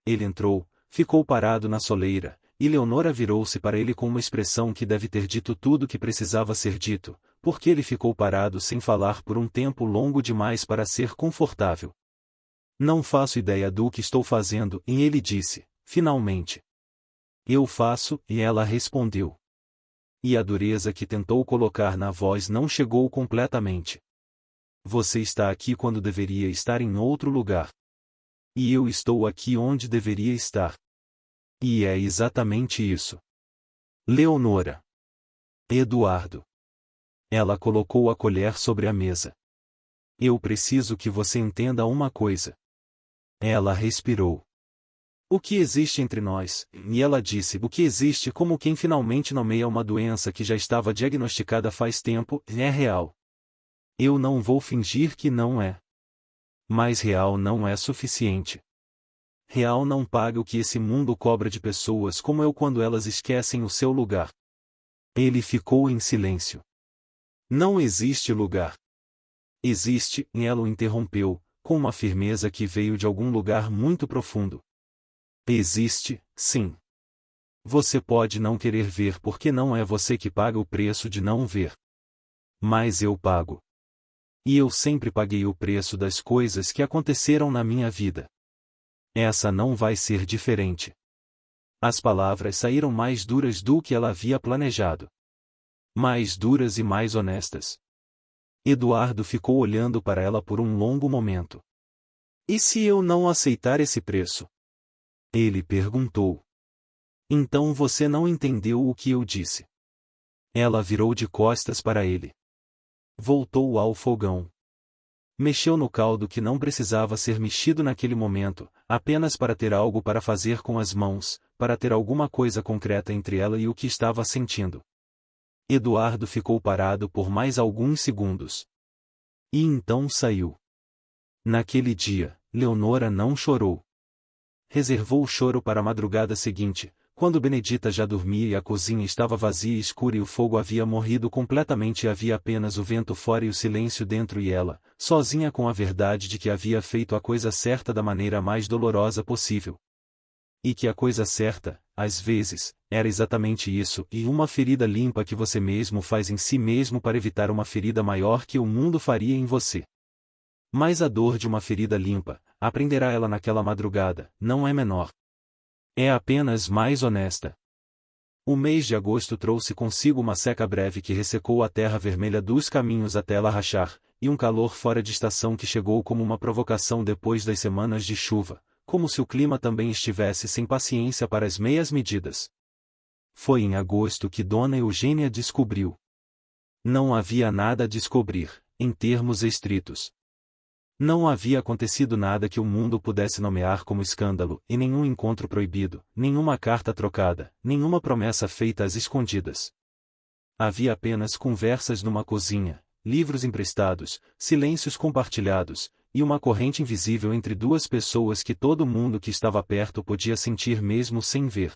Ele entrou, ficou parado na soleira, e Leonora virou-se para ele com uma expressão que deve ter dito tudo o que precisava ser dito, porque ele ficou parado sem falar por um tempo longo demais para ser confortável. Não faço ideia do que estou fazendo, e ele disse, finalmente. Eu faço, e ela respondeu. E a dureza que tentou colocar na voz não chegou completamente. Você está aqui quando deveria estar em outro lugar. E eu estou aqui onde deveria estar. E é exatamente isso. Leonora. Eduardo. Ela colocou a colher sobre a mesa. Eu preciso que você entenda uma coisa. Ela respirou. O que existe entre nós, e ela disse o que existe como quem finalmente nomeia uma doença que já estava diagnosticada faz tempo, é real. Eu não vou fingir que não é. Mas real não é suficiente. Real não paga o que esse mundo cobra de pessoas como eu quando elas esquecem o seu lugar. Ele ficou em silêncio. Não existe lugar. Existe, e ela o interrompeu, com uma firmeza que veio de algum lugar muito profundo. Existe, sim. Você pode não querer ver porque não é você que paga o preço de não ver. Mas eu pago. E eu sempre paguei o preço das coisas que aconteceram na minha vida. Essa não vai ser diferente. As palavras saíram mais duras do que ela havia planejado. Mais duras e mais honestas. Eduardo ficou olhando para ela por um longo momento. E se eu não aceitar esse preço? Ele perguntou. Então você não entendeu o que eu disse. Ela virou de costas para ele. Voltou ao fogão. Mexeu no caldo que não precisava ser mexido naquele momento, apenas para ter algo para fazer com as mãos, para ter alguma coisa concreta entre ela e o que estava sentindo. Eduardo ficou parado por mais alguns segundos. E então saiu. Naquele dia, Leonora não chorou. Reservou o choro para a madrugada seguinte, quando Benedita já dormia e a cozinha estava vazia e escura e o fogo havia morrido completamente e havia apenas o vento fora e o silêncio dentro e ela, sozinha com a verdade de que havia feito a coisa certa da maneira mais dolorosa possível. E que a coisa certa, às vezes, era exatamente isso, e uma ferida limpa que você mesmo faz em si mesmo para evitar uma ferida maior que o mundo faria em você. Mas a dor de uma ferida limpa, aprenderá ela naquela madrugada, não é menor. É apenas mais honesta. O mês de agosto trouxe consigo uma seca breve que ressecou a terra vermelha dos caminhos até ela rachar, e um calor fora de estação que chegou como uma provocação depois das semanas de chuva, como se o clima também estivesse sem paciência para as meias medidas. Foi em agosto que Dona Eugênia descobriu. Não havia nada a descobrir, em termos estritos. Não havia acontecido nada que o mundo pudesse nomear como escândalo, e nenhum encontro proibido, nenhuma carta trocada, nenhuma promessa feita às escondidas. Havia apenas conversas numa cozinha, livros emprestados, silêncios compartilhados, e uma corrente invisível entre duas pessoas que todo mundo que estava perto podia sentir mesmo sem ver.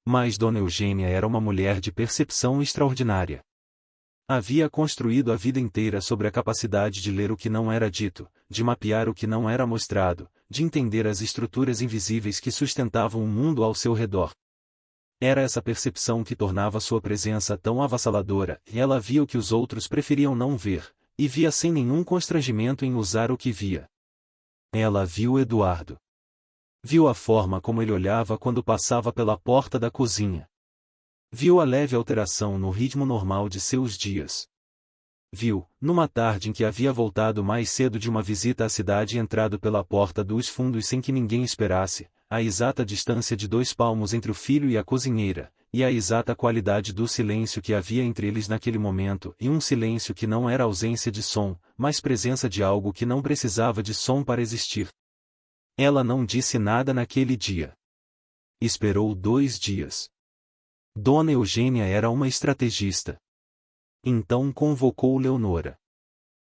Mas Dona Eugênia era uma mulher de percepção extraordinária. Havia construído a vida inteira sobre a capacidade de ler o que não era dito, de mapear o que não era mostrado, de entender as estruturas invisíveis que sustentavam o mundo ao seu redor. Era essa percepção que tornava sua presença tão avassaladora, e ela via o que os outros preferiam não ver, e via sem nenhum constrangimento em usar o que via. Ela viu Eduardo. Viu a forma como ele olhava quando passava pela porta da cozinha. Viu a leve alteração no ritmo normal de seus dias. Viu, numa tarde em que havia voltado mais cedo de uma visita à cidade e entrado pela porta dos fundos sem que ninguém esperasse, a exata distância de 2 palmos entre o filho e a cozinheira, e a exata qualidade do silêncio que havia entre eles naquele momento, e um silêncio que não era ausência de som, mas presença de algo que não precisava de som para existir. Ela não disse nada naquele dia. Esperou 2 dias. Dona Eugênia era uma estrategista. Então convocou Leonora.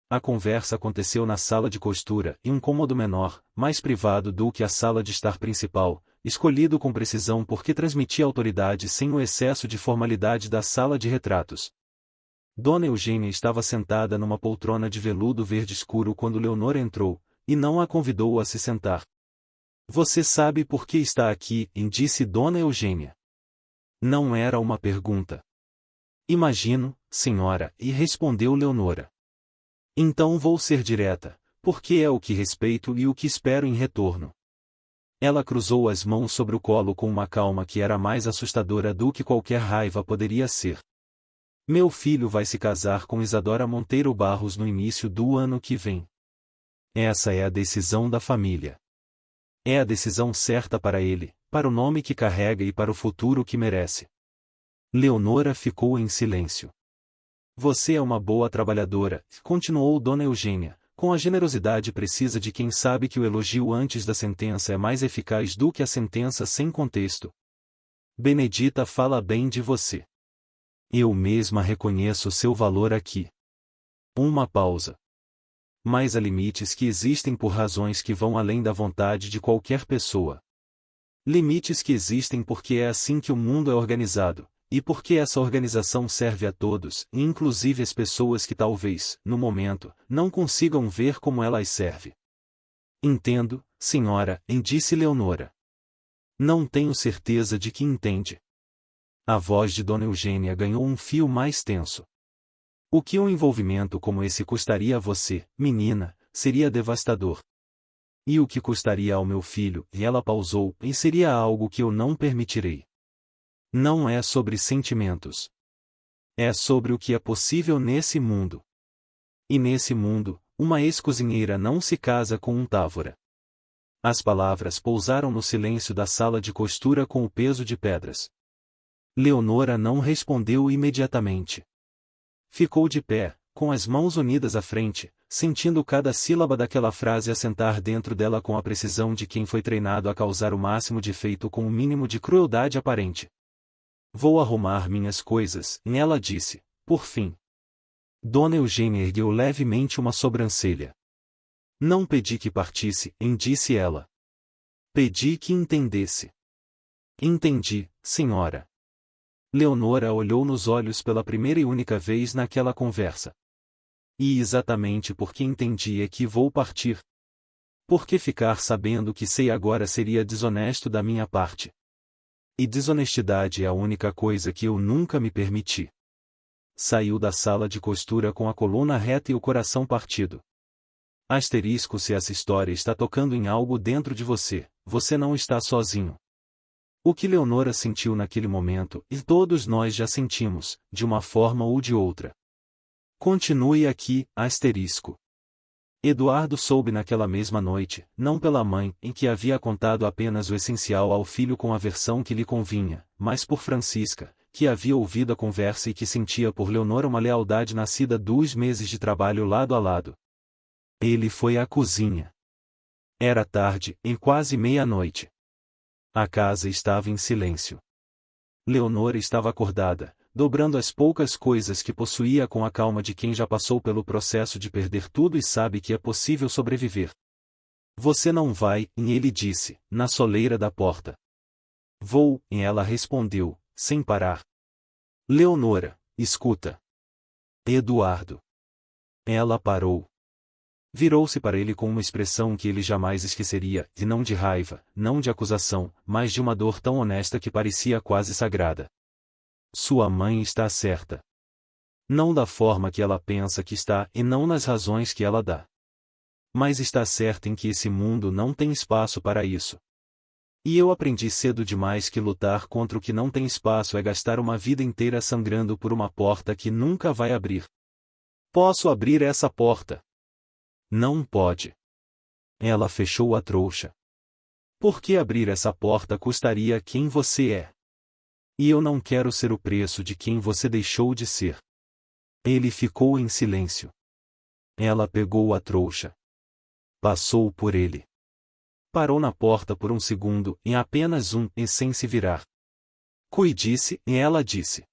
A conversa aconteceu na sala de costura, em um cômodo menor, mais privado do que a sala de estar principal, escolhido com precisão porque transmitia autoridade sem o excesso de formalidade da sala de retratos. Dona Eugênia estava sentada numa poltrona de veludo verde escuro quando Leonora entrou, e não a convidou a se sentar. Você sabe por que está aqui, disse Dona Eugênia. Não era uma pergunta. Imagino, senhora, e respondeu Leonora. Então vou ser direta, porque é o que respeito e o que espero em retorno. Ela cruzou as mãos sobre o colo com uma calma que era mais assustadora do que qualquer raiva poderia ser. Meu filho vai se casar com Isadora Monteiro Barros no início do ano que vem. Essa é a decisão da família. É a decisão certa para ele, para o nome que carrega e para o futuro que merece. Leonora ficou em silêncio. Você é uma boa trabalhadora, continuou Dona Eugênia, com a generosidade precisa de quem sabe que o elogio antes da sentença é mais eficaz do que a sentença sem contexto. Benedita fala bem de você. Eu mesma reconheço seu valor aqui. Uma pausa. Mas há limites que existem por razões que vão além da vontade de qualquer pessoa. Limites que existem porque é assim que o mundo é organizado, e porque essa organização serve a todos, inclusive as pessoas que talvez, no momento, não consigam ver como ela as serve. Entendo, senhora, disse Leonora. Não tenho certeza de que entende. A voz de Dona Eugênia ganhou um fio mais tenso. O que um envolvimento como esse custaria a você, menina, seria devastador. E o que custaria ao meu filho, e ela pausou, e seria algo que eu não permitirei. Não é sobre sentimentos. É sobre o que é possível nesse mundo. E nesse mundo, uma ex-cozinheira não se casa com um távora. As palavras pousaram no silêncio da sala de costura com o peso de pedras. Leonora não respondeu imediatamente. Ficou de pé, com as mãos unidas à frente, sentindo cada sílaba daquela frase assentar dentro dela com a precisão de quem foi treinado a causar o máximo de efeito com o mínimo de crueldade aparente. Vou arrumar minhas coisas, ela disse, por fim. Dona Eugênia ergueu levemente uma sobrancelha. Não pedi que partisse, disse ela. Pedi que entendesse. Entendi, senhora. Leonora olhou nos olhos pela primeira e única vez naquela conversa. E exatamente porque entendi é que vou partir. Porque ficar sabendo que sei agora seria desonesto da minha parte. E desonestidade é a única coisa que eu nunca me permiti. Saiu da sala de costura com a coluna reta e o coração partido. Asterisco: se essa história está tocando em algo dentro de você, você não está sozinho. O que Leonora sentiu naquele momento, e todos nós já sentimos, de uma forma ou de outra. Continue aqui, asterisco. Eduardo soube naquela mesma noite, não pela mãe, em que havia contado apenas o essencial ao filho com a versão que lhe convinha, mas por Francisca, que havia ouvido a conversa e que sentia por Leonora uma lealdade nascida 2 meses de trabalho lado a lado. Ele foi à cozinha. Era tarde, em quase meia-noite. A casa estava em silêncio. Leonora estava acordada, dobrando as poucas coisas que possuía com a calma de quem já passou pelo processo de perder tudo e sabe que é possível sobreviver. Você não vai, ele disse, na soleira da porta. Vou, ela respondeu, sem parar. Leonora, escuta. Eduardo. Ela parou. Virou-se para ele com uma expressão que ele jamais esqueceria, e não de raiva, não de acusação, mas de uma dor tão honesta que parecia quase sagrada. Sua mãe está certa. Não da forma que ela pensa que está e não nas razões que ela dá. Mas está certa em que esse mundo não tem espaço para isso. E eu aprendi cedo demais que lutar contra o que não tem espaço é gastar uma vida inteira sangrando por uma porta que nunca vai abrir. Posso abrir essa porta. Não pode. Ela fechou a trouxa. Por que abrir essa porta custaria quem você é? E eu não quero ser o preço de quem você deixou de ser. Ele ficou em silêncio. Ela pegou a trouxa. Passou por ele. Parou na porta por um segundo, em apenas um, e sem se virar. Cuide-se, ela disse.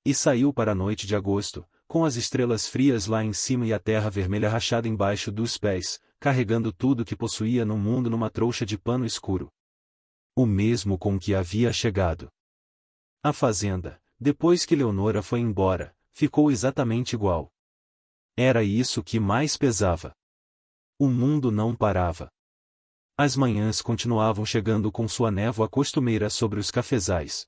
E saiu para a noite de agosto, com as estrelas frias lá em cima e a terra vermelha rachada embaixo dos pés, carregando tudo que possuía no mundo numa trouxa de pano escuro. O mesmo com que havia chegado. A fazenda, depois que Leonora foi embora, ficou exatamente igual. Era isso que mais pesava. O mundo não parava. As manhãs continuavam chegando com sua névoa costumeira sobre os cafezais.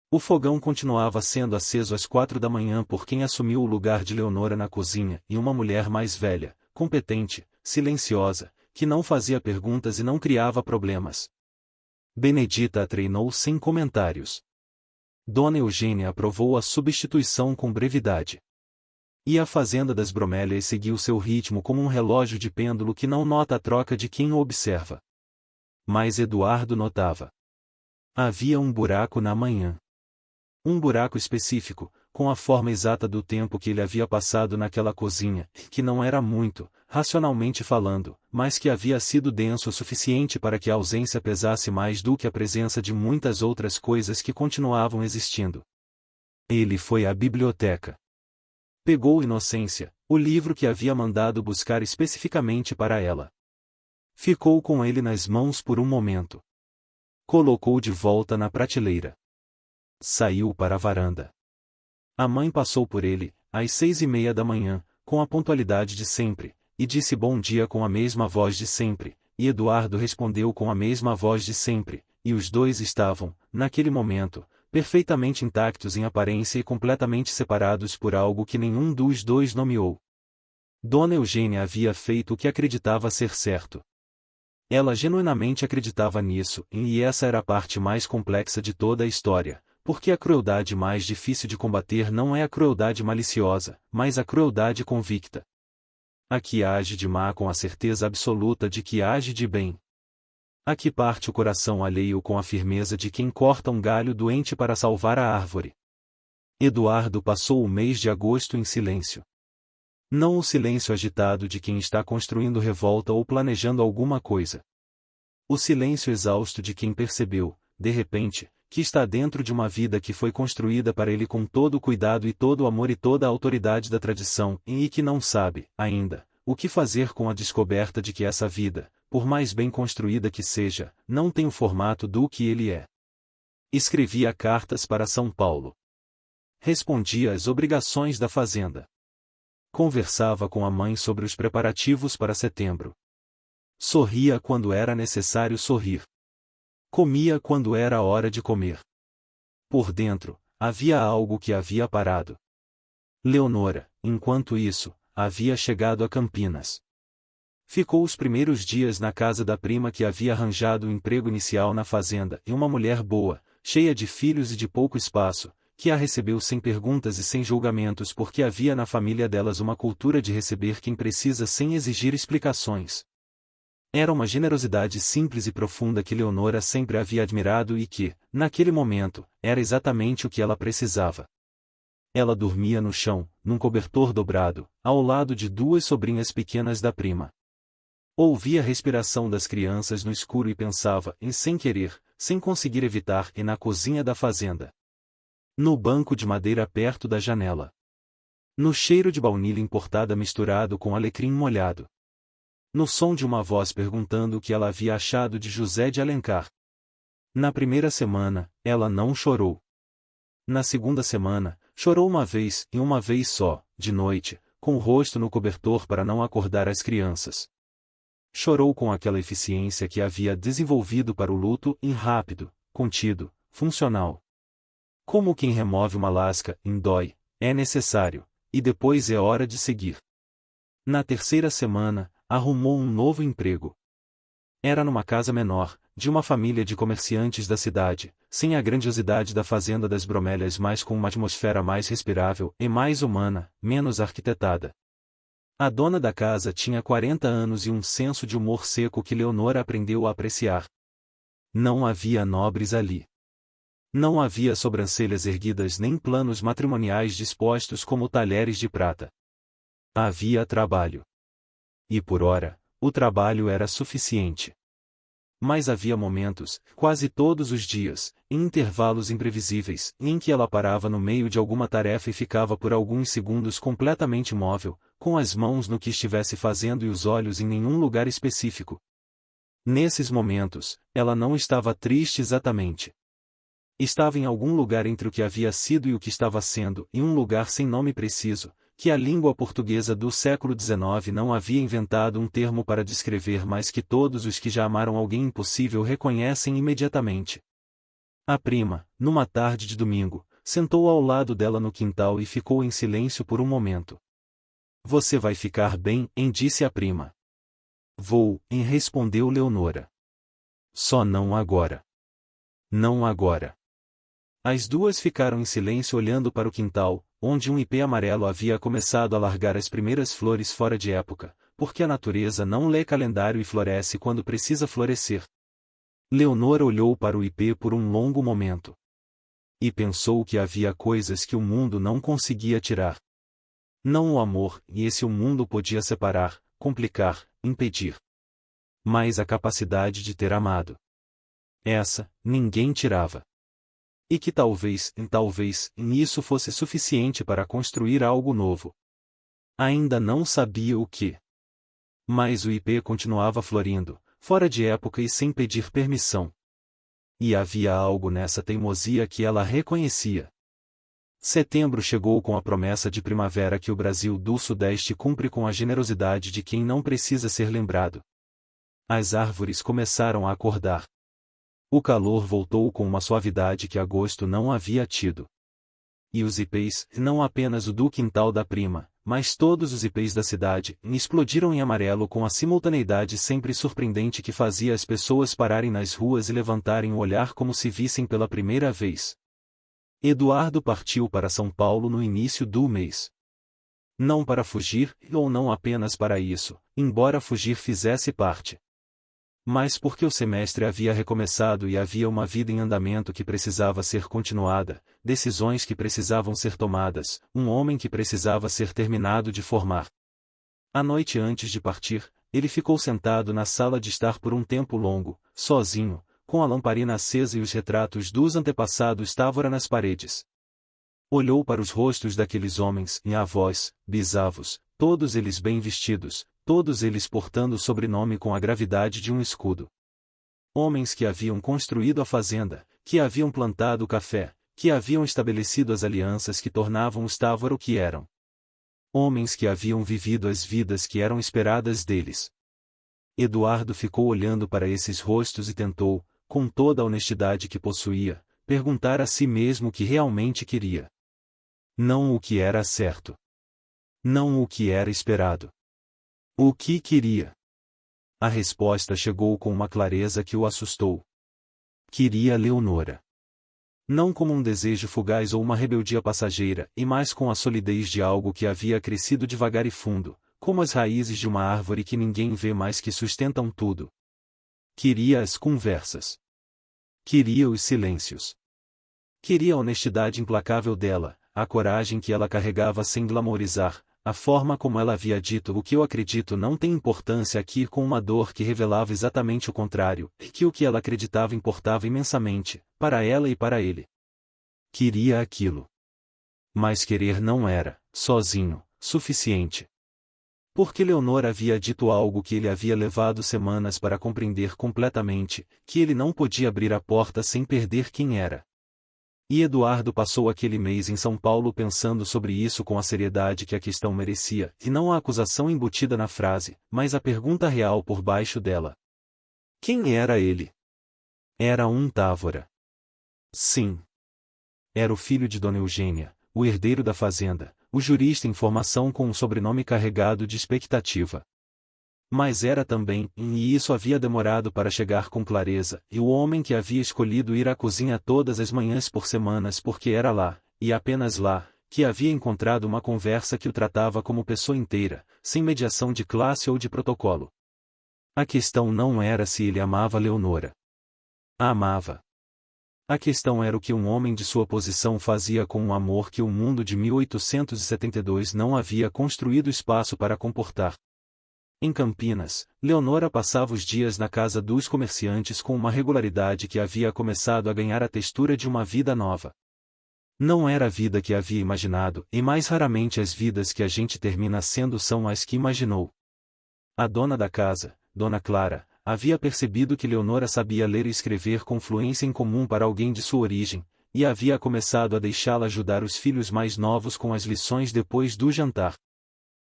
O fogão continuava sendo aceso às 4 da manhã por quem assumiu o lugar de Leonora na cozinha, e uma mulher mais velha, competente, silenciosa, que não fazia perguntas e não criava problemas. Benedita a treinou sem comentários. Dona Eugênia aprovou a substituição com brevidade. E a fazenda das bromélias seguiu seu ritmo como um relógio de pêndulo que não nota a troca de quem o observa. Mas Eduardo notava. Havia um buraco na manhã. Um buraco específico, com a forma exata do tempo que ele havia passado naquela cozinha, que não era muito, racionalmente falando, mas que havia sido denso o suficiente para que a ausência pesasse mais do que a presença de muitas outras coisas que continuavam existindo. Ele foi à biblioteca. Pegou Inocência, o livro que havia mandado buscar especificamente para ela. Ficou com ele nas mãos por um momento. Colocou de volta na prateleira. Saiu para a varanda. A mãe passou por ele, às 6:30 da manhã, com a pontualidade de sempre, e disse bom dia com a mesma voz de sempre, e Eduardo respondeu com a mesma voz de sempre, e os dois estavam, naquele momento, perfeitamente intactos em aparência e completamente separados por algo que nenhum dos dois nomeou. Dona Eugênia havia feito o que acreditava ser certo. Ela genuinamente acreditava nisso, e essa era a parte mais complexa de toda a história, porque a crueldade mais difícil de combater não é a crueldade maliciosa, mas a crueldade convicta. A que age de má com a certeza absoluta de que age de bem. A que parte o coração alheio com a firmeza de quem corta um galho doente para salvar a árvore. Eduardo passou o mês de agosto em silêncio. Não o silêncio agitado de quem está construindo revolta ou planejando alguma coisa. O silêncio exausto de quem percebeu, de repente, que está dentro de uma vida que foi construída para ele com todo o cuidado e todo o amor e toda a autoridade da tradição, e que não sabe, ainda, o que fazer com a descoberta de que essa vida, por mais bem construída que seja, não tem o formato do que ele é. Escrevia cartas para São Paulo. Respondia às obrigações da fazenda. Conversava com a mãe sobre os preparativos para setembro. Sorria quando era necessário sorrir. Comia quando era hora de comer. Por dentro, havia algo que havia parado. Leonora, enquanto isso, havia chegado a Campinas. Ficou os primeiros dias na casa da prima que havia arranjado o emprego inicial na fazenda, e uma mulher boa, cheia de filhos e de pouco espaço, que a recebeu sem perguntas e sem julgamentos porque havia na família delas uma cultura de receber quem precisa sem exigir explicações. Era uma generosidade simples e profunda que Leonora sempre havia admirado e que, naquele momento, era exatamente o que ela precisava. Ela dormia no chão, num cobertor dobrado, ao lado de duas sobrinhas pequenas da prima. Ouvia a respiração das crianças no escuro e pensava, sem querer, sem conseguir evitar, na cozinha da fazenda. No banco de madeira perto da janela. No cheiro de baunilha importada misturado com alecrim molhado. No som de uma voz perguntando o que ela havia achado de José de Alencar. Na primeira semana, ela não chorou. Na segunda semana, chorou uma vez, e uma vez só, de noite, com o rosto no cobertor para não acordar as crianças. Chorou com aquela eficiência que havia desenvolvido para o luto, rápido, contido, funcional. Como quem remove uma lasca, dói, é necessário, e depois é hora de seguir. Na terceira semana, arrumou um novo emprego. Era numa casa menor, de uma família de comerciantes da cidade, sem a grandiosidade da fazenda das Bromélias, mas com uma atmosfera mais respirável e mais humana, menos arquitetada. A dona da casa tinha 40 anos e um senso de humor seco que Leonora aprendeu a apreciar. Não havia nobres ali. Não havia sobrancelhas erguidas nem planos matrimoniais dispostos como talheres de prata. Havia trabalho. E por ora, o trabalho era suficiente. Mas havia momentos, quase todos os dias, em intervalos imprevisíveis, em que ela parava no meio de alguma tarefa e ficava por alguns segundos completamente imóvel, com as mãos no que estivesse fazendo e os olhos em nenhum lugar específico. Nesses momentos, ela não estava triste exatamente. Estava em algum lugar entre o que havia sido e o que estava sendo, em um lugar sem nome preciso, que a língua portuguesa do século XIX não havia inventado um termo para descrever, mas que todos os que já amaram alguém impossível reconhecem imediatamente. A prima, numa tarde de domingo, sentou ao lado dela no quintal e ficou em silêncio por um momento. Você vai ficar bem, disse a prima. Vou, respondeu Leonora. Só não agora. Não agora. As duas ficaram em silêncio olhando para o quintal, onde um ipê amarelo havia começado a largar as primeiras flores fora de época, porque a natureza não lê calendário e floresce quando precisa florescer. Leonora olhou para o ipê por um longo momento. E pensou que havia coisas que o mundo não conseguia tirar. Não o amor, e esse o mundo podia separar, complicar, impedir. Mas a capacidade de ter amado. Essa, ninguém tirava. E que talvez isso fosse suficiente para construir algo novo. Ainda não sabia o que. Mas o ipê continuava florindo, fora de época e sem pedir permissão. E havia algo nessa teimosia que ela reconhecia. Setembro chegou com a promessa de primavera que o Brasil do Sudeste cumpre com a generosidade de quem não precisa ser lembrado. As árvores começaram a acordar. O calor voltou com uma suavidade que agosto não havia tido. E os ipês, não apenas o do quintal da prima, mas todos os ipês da cidade, explodiram em amarelo com a simultaneidade sempre surpreendente que fazia as pessoas pararem nas ruas e levantarem o olhar como se vissem pela primeira vez. Eduardo partiu para São Paulo no início do mês. Não para fugir, ou não apenas para isso, embora fugir fizesse parte. Mas porque o semestre havia recomeçado e havia uma vida em andamento que precisava ser continuada, decisões que precisavam ser tomadas, um homem que precisava ser terminado de formar. A noite antes de partir, ele ficou sentado na sala de estar por um tempo longo, sozinho, com a lamparina acesa e os retratos dos antepassados Távora nas paredes. Olhou para os rostos daqueles homens e avós, bisavos, todos eles bem vestidos, todos eles portando o sobrenome com a gravidade de um escudo. Homens que haviam construído a fazenda, que haviam plantado o café, que haviam estabelecido as alianças que tornavam os Távora o que eram. Homens que haviam vivido as vidas que eram esperadas deles. Eduardo ficou olhando para esses rostos e tentou, com toda a honestidade que possuía, perguntar a si mesmo o que realmente queria. Não o que era certo. Não o que era esperado. O que queria? A resposta chegou com uma clareza que o assustou. Queria Leonora. Não como um desejo fugaz ou uma rebeldia passageira, e mais com a solidez de algo que havia crescido devagar e fundo, como as raízes de uma árvore que ninguém vê mais que sustentam tudo. Queria as conversas. Queria os silêncios. Queria a honestidade implacável dela, a coragem que ela carregava sem glamourizar, a forma como ela havia dito o que eu acredito não tem importância aqui, com uma dor que revelava exatamente o contrário, e que o que ela acreditava importava imensamente, para ela e para ele. Queria aquilo. Mas querer não era, sozinho, suficiente. Porque Leonor havia dito algo que ele havia levado semanas para compreender completamente, que ele não podia abrir a porta sem perder quem era. E Eduardo passou aquele mês em São Paulo pensando sobre isso com a seriedade que a questão merecia, e não a acusação embutida na frase, mas a pergunta real por baixo dela. Quem era ele? Era um Távora. Sim. Era o filho de Dona Eugênia, o herdeiro da fazenda, o jurista em formação com um sobrenome carregado de expectativa. Mas era também, e isso havia demorado para chegar com clareza, e o homem que havia escolhido ir à cozinha todas as manhãs por semanas porque era lá, e apenas lá, que havia encontrado uma conversa que o tratava como pessoa inteira, sem mediação de classe ou de protocolo. A questão não era se ele amava Leonora. A amava. A questão era o que um homem de sua posição fazia com um amor que o mundo de 1872 não havia construído espaço para comportar. Em Campinas, Leonora passava os dias na casa dos comerciantes com uma regularidade que havia começado a ganhar a textura de uma vida nova. Não era a vida que havia imaginado, e mais raramente as vidas que a gente termina sendo são as que imaginou. A dona da casa, Dona Clara, havia percebido que Leonora sabia ler e escrever com fluência incomum para alguém de sua origem, e havia começado a deixá-la ajudar os filhos mais novos com as lições depois do jantar.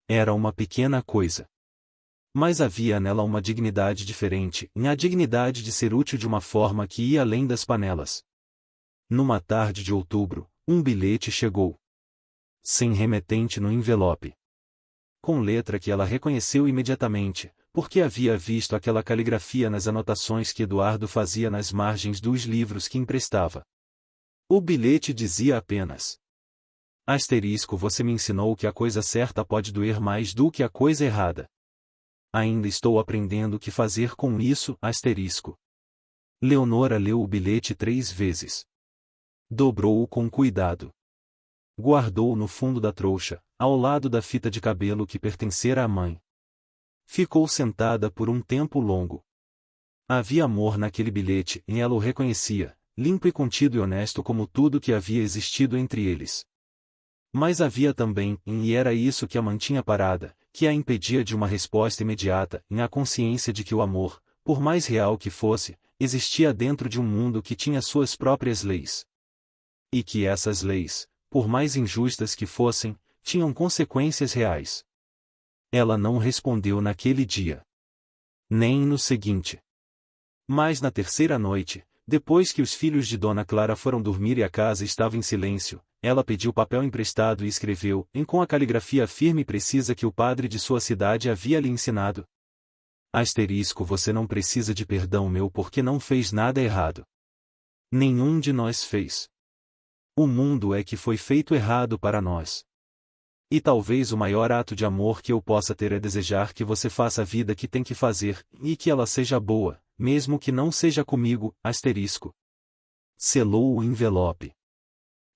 Era uma pequena coisa. Mas havia nela uma dignidade diferente, a dignidade de ser útil de uma forma que ia além das panelas. Numa tarde de outubro, um bilhete chegou. Sem remetente no envelope. Com letra que ela reconheceu imediatamente, porque havia visto aquela caligrafia nas anotações que Eduardo fazia nas margens dos livros que emprestava. O bilhete dizia apenas: asterisco, você me ensinou que a coisa certa pode doer mais do que a coisa errada. Ainda estou aprendendo o que fazer com isso, asterisco. Leonora leu o bilhete 3 vezes. Dobrou-o com cuidado. Guardou-o no fundo da trouxa, ao lado da fita de cabelo que pertencera à mãe. Ficou sentada por um tempo longo. Havia amor naquele bilhete, e ela o reconhecia, limpo e contido e honesto como tudo que havia existido entre eles. Mas havia também, e era isso que a mantinha parada, que a impedia de uma resposta imediata, a consciência de que o amor, por mais real que fosse, existia dentro de um mundo que tinha suas próprias leis. E que essas leis, por mais injustas que fossem, tinham consequências reais. Ela não respondeu naquele dia. Nem no seguinte. Mas na terceira noite, depois que os filhos de Dona Clara foram dormir e a casa estava em silêncio, ela pediu papel emprestado e escreveu, com a caligrafia firme e precisa que o padre de sua cidade havia lhe ensinado. Você não precisa de perdão meu porque não fez nada errado. Nenhum de nós fez. O mundo é que foi feito errado para nós. E talvez o maior ato de amor que eu possa ter é desejar que você faça a vida que tem que fazer, e que ela seja boa, mesmo que não seja comigo, Selou o envelope.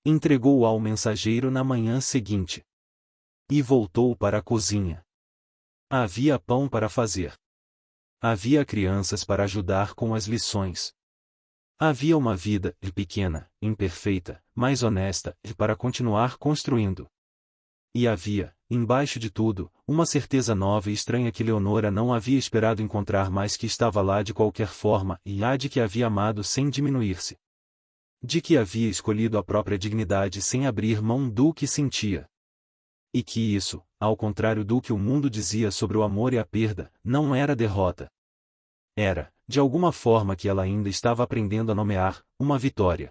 Entregou-o ao mensageiro na manhã seguinte. E voltou para a cozinha. Havia pão para fazer. Havia crianças para ajudar com as lições. Havia uma vida, pequena, imperfeita, mas honesta, para continuar construindo. E havia, embaixo de tudo, uma certeza nova e estranha que Leonora não havia esperado encontrar, mas que estava lá de qualquer forma, e a de que havia amado sem diminuir-se. De que havia escolhido a própria dignidade sem abrir mão do que sentia. E que isso, ao contrário do que o mundo dizia sobre o amor e a perda, não era derrota. Era, de alguma forma que ela ainda estava aprendendo a nomear, uma vitória.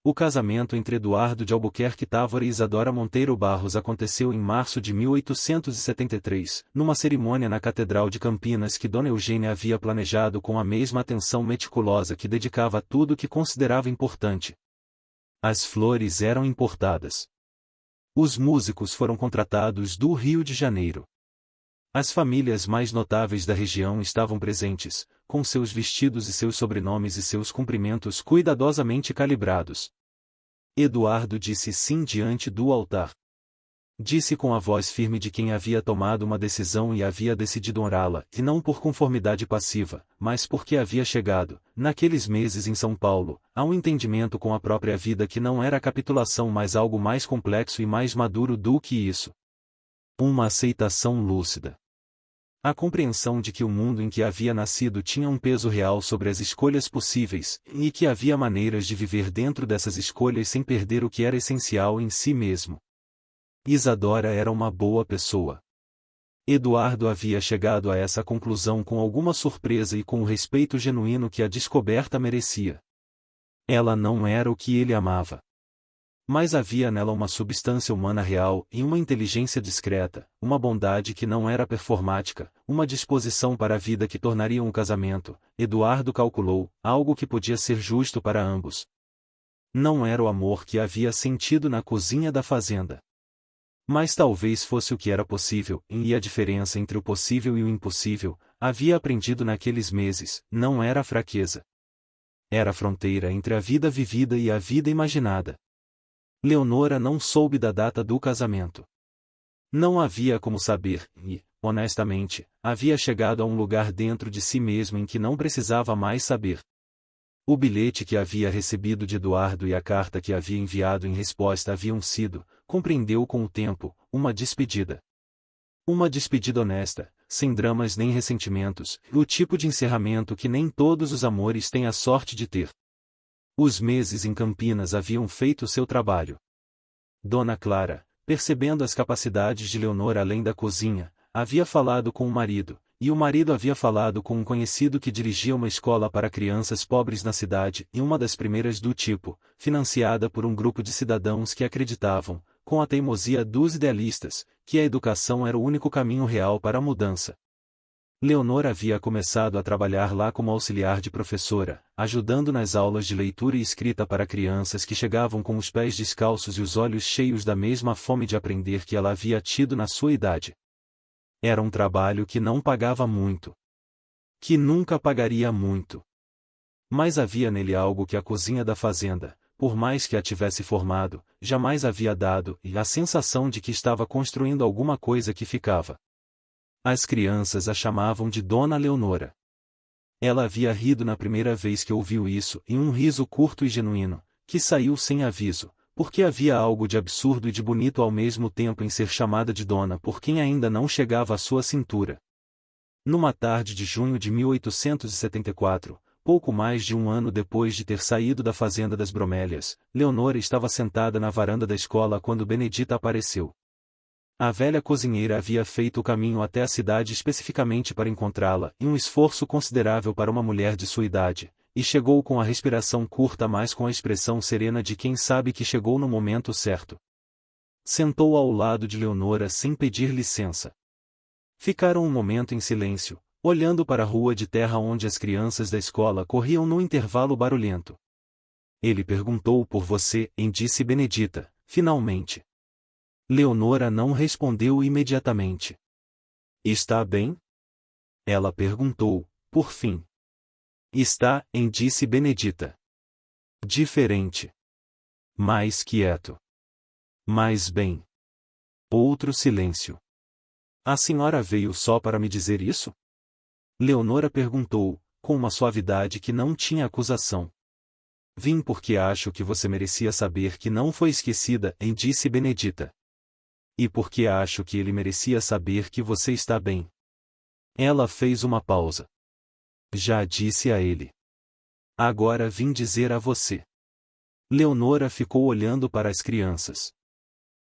O casamento entre Eduardo de Albuquerque Távora e Isadora Monteiro Barros aconteceu em março de 1873, numa cerimônia na Catedral de Campinas que Dona Eugênia havia planejado com a mesma atenção meticulosa que dedicava a tudo que considerava importante. As flores eram importadas. Os músicos foram contratados do Rio de Janeiro. As famílias mais notáveis da região estavam presentes, com seus vestidos e seus sobrenomes e seus cumprimentos cuidadosamente calibrados. Eduardo disse sim diante do altar. Disse com a voz firme de quem havia tomado uma decisão e havia decidido honrá-la, e não por conformidade passiva, mas porque havia chegado, naqueles meses em São Paulo, a um entendimento com a própria vida que não era capitulação mas algo mais complexo e mais maduro do que isso. Uma aceitação lúcida. A compreensão de que o mundo em que havia nascido tinha um peso real sobre as escolhas possíveis, e que havia maneiras de viver dentro dessas escolhas sem perder o que era essencial em si mesmo. Isadora era uma boa pessoa. Eduardo havia chegado a essa conclusão com alguma surpresa e com o respeito genuíno que a descoberta merecia. Ela não era o que ele amava. Mas havia nela uma substância humana real e uma inteligência discreta, uma bondade que não era performática, uma disposição para a vida que tornaria um casamento, Eduardo calculou, algo que podia ser justo para ambos. Não era o amor que havia sentido na cozinha da fazenda. Mas talvez fosse o que era possível, e a diferença entre o possível e o impossível, havia aprendido naqueles meses, não era a fraqueza. Era a fronteira entre a vida vivida e a vida imaginada. Leonora não soube da data do casamento. Não havia como saber, e, honestamente, havia chegado a um lugar dentro de si mesmo em que não precisava mais saber. O bilhete que havia recebido de Eduardo e a carta que havia enviado em resposta haviam sido, compreendeu com o tempo, uma despedida. Uma despedida honesta, sem dramas nem ressentimentos, o tipo de encerramento que nem todos os amores têm a sorte de ter. Os meses em Campinas haviam feito seu trabalho. Dona Clara, percebendo as capacidades de Leonora além da cozinha, havia falado com o marido, e o marido havia falado com um conhecido que dirigia uma escola para crianças pobres na cidade, e uma das primeiras do tipo, financiada por um grupo de cidadãos que acreditavam, com a teimosia dos idealistas, que a educação era o único caminho real para a mudança. Leonora havia começado a trabalhar lá como auxiliar de professora, ajudando nas aulas de leitura e escrita para crianças que chegavam com os pés descalços e os olhos cheios da mesma fome de aprender que ela havia tido na sua idade. Era um trabalho que não pagava muito. Que nunca pagaria muito. Mas havia nele algo que a cozinha da fazenda, por mais que a tivesse formado, jamais havia dado, e a sensação de que estava construindo alguma coisa que ficava. As crianças a chamavam de Dona Leonora. Ela havia rido na primeira vez que ouviu isso, em um riso curto e genuíno, que saiu sem aviso, porque havia algo de absurdo e de bonito ao mesmo tempo em ser chamada de dona por quem ainda não chegava à sua cintura. Numa tarde de junho de 1874, pouco mais de um ano depois de ter saído da fazenda das Bromélias, Leonora estava sentada na varanda da escola quando Benedita apareceu. A velha cozinheira havia feito o caminho até a cidade especificamente para encontrá-la, em um esforço considerável para uma mulher de sua idade, e chegou com a respiração curta mas com a expressão serena de quem sabe que chegou no momento certo. Sentou ao lado de Leonora sem pedir licença. Ficaram um momento em silêncio, olhando para a rua de terra onde as crianças da escola corriam num intervalo barulhento. Ele perguntou por você, disse Benedita, finalmente. Leonora não respondeu imediatamente. Está bem? Ela perguntou, por fim. Está, disse Benedita. Diferente. Mais quieto. Mais bem. Outro silêncio. A senhora veio só para me dizer isso? Leonora perguntou, com uma suavidade que não tinha acusação. Vim porque acho que você merecia saber que não foi esquecida, disse Benedita. E porque acho que ele merecia saber que você está bem. Ela fez uma pausa. Já disse a ele. Agora vim dizer a você. Leonora ficou olhando para as crianças.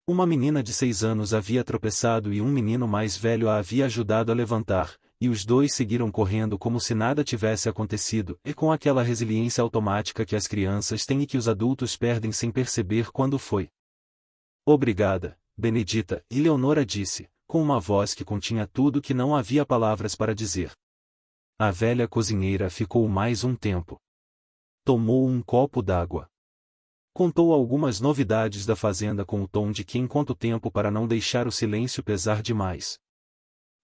Uma menina de 6 anos havia tropeçado e um menino mais velho a havia ajudado a levantar, e os dois seguiram correndo como se nada tivesse acontecido, e com aquela resiliência automática que as crianças têm e que os adultos perdem sem perceber quando foi. Obrigada, Benedita, e Leonora disse, com uma voz que continha tudo que não havia palavras para dizer. A velha cozinheira ficou mais um tempo. Tomou um copo d'água. Contou algumas novidades da fazenda com o tom de quem conta o tempo para não deixar o silêncio pesar demais.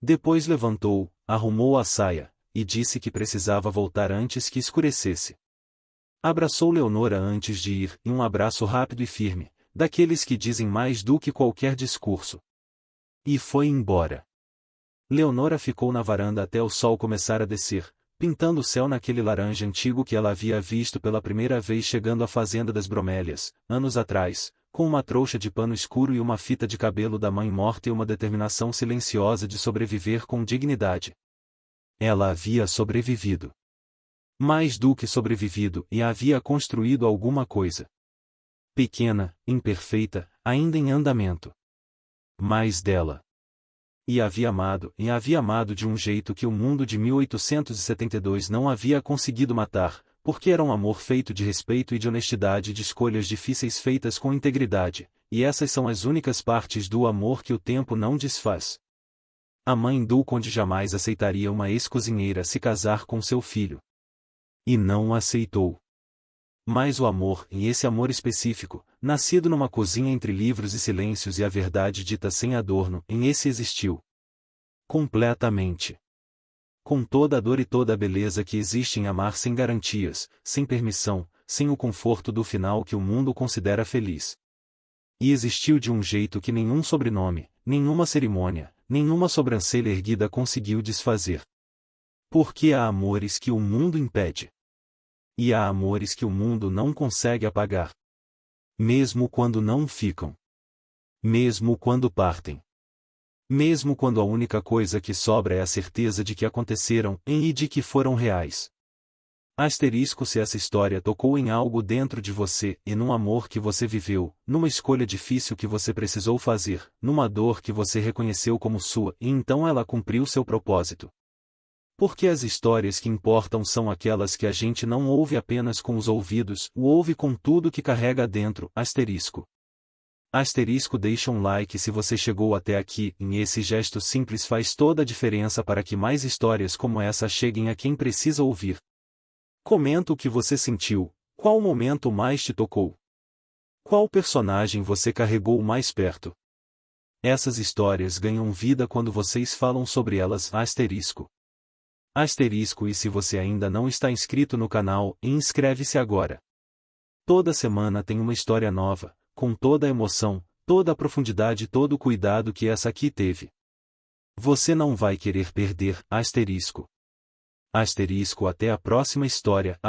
Depois levantou, arrumou a saia, e disse que precisava voltar antes que escurecesse. Abraçou Leonora antes de ir, em um abraço rápido e firme, daqueles que dizem mais do que qualquer discurso. E foi embora. Leonora ficou na varanda até o sol começar a descer, pintando o céu naquele laranja antigo que ela havia visto pela primeira vez chegando à fazenda das Bromélias, anos atrás, com uma trouxa de pano escuro e uma fita de cabelo da mãe morta e uma determinação silenciosa de sobreviver com dignidade. Ela havia sobrevivido. Mais do que sobrevivido, e havia construído alguma coisa. Pequena, imperfeita, ainda em andamento. Mais dela. E havia amado de um jeito que o mundo de 1872 não havia conseguido matar, porque era um amor feito de respeito e de honestidade e de escolhas difíceis feitas com integridade, e essas são as únicas partes do amor que o tempo não desfaz. A mãe do conde jamais aceitaria uma ex-cozinheira se casar com seu filho. E não aceitou. Mas o amor, e esse amor específico, nascido numa cozinha entre livros e silêncios e a verdade dita sem adorno, em esse existiu. Completamente. Com toda a dor e toda a beleza que existe em amar sem garantias, sem permissão, sem o conforto do final que o mundo considera feliz. E existiu de um jeito que nenhum sobrenome, nenhuma cerimônia, nenhuma sobrancelha erguida conseguiu desfazer. Porque há amores que o mundo impede. E há amores que o mundo não consegue apagar. Mesmo quando não ficam. Mesmo quando partem. Mesmo quando a única coisa que sobra é a certeza de que aconteceram e de que foram reais. Asterisco se essa história tocou em algo dentro de você, e num amor que você viveu, numa escolha difícil que você precisou fazer, numa dor que você reconheceu como sua, e então ela cumpriu seu propósito. Porque as histórias que importam são aquelas que a gente não ouve apenas com os ouvidos, o ouve com tudo que carrega dentro, asterisco. Asterisco deixa um like se você chegou até aqui, e esse gesto simples faz toda a diferença para que mais histórias como essa cheguem a quem precisa ouvir. Comenta o que você sentiu, qual momento mais te tocou. Qual personagem você carregou mais perto. Essas histórias ganham vida quando vocês falam sobre elas, asterisco. Asterisco e se você ainda não está inscrito no canal, inscreve-se agora. Toda semana tem uma história nova, com toda a emoção, toda a profundidade e todo o cuidado que essa aqui teve. Você não vai querer perder, asterisco. Até a próxima história.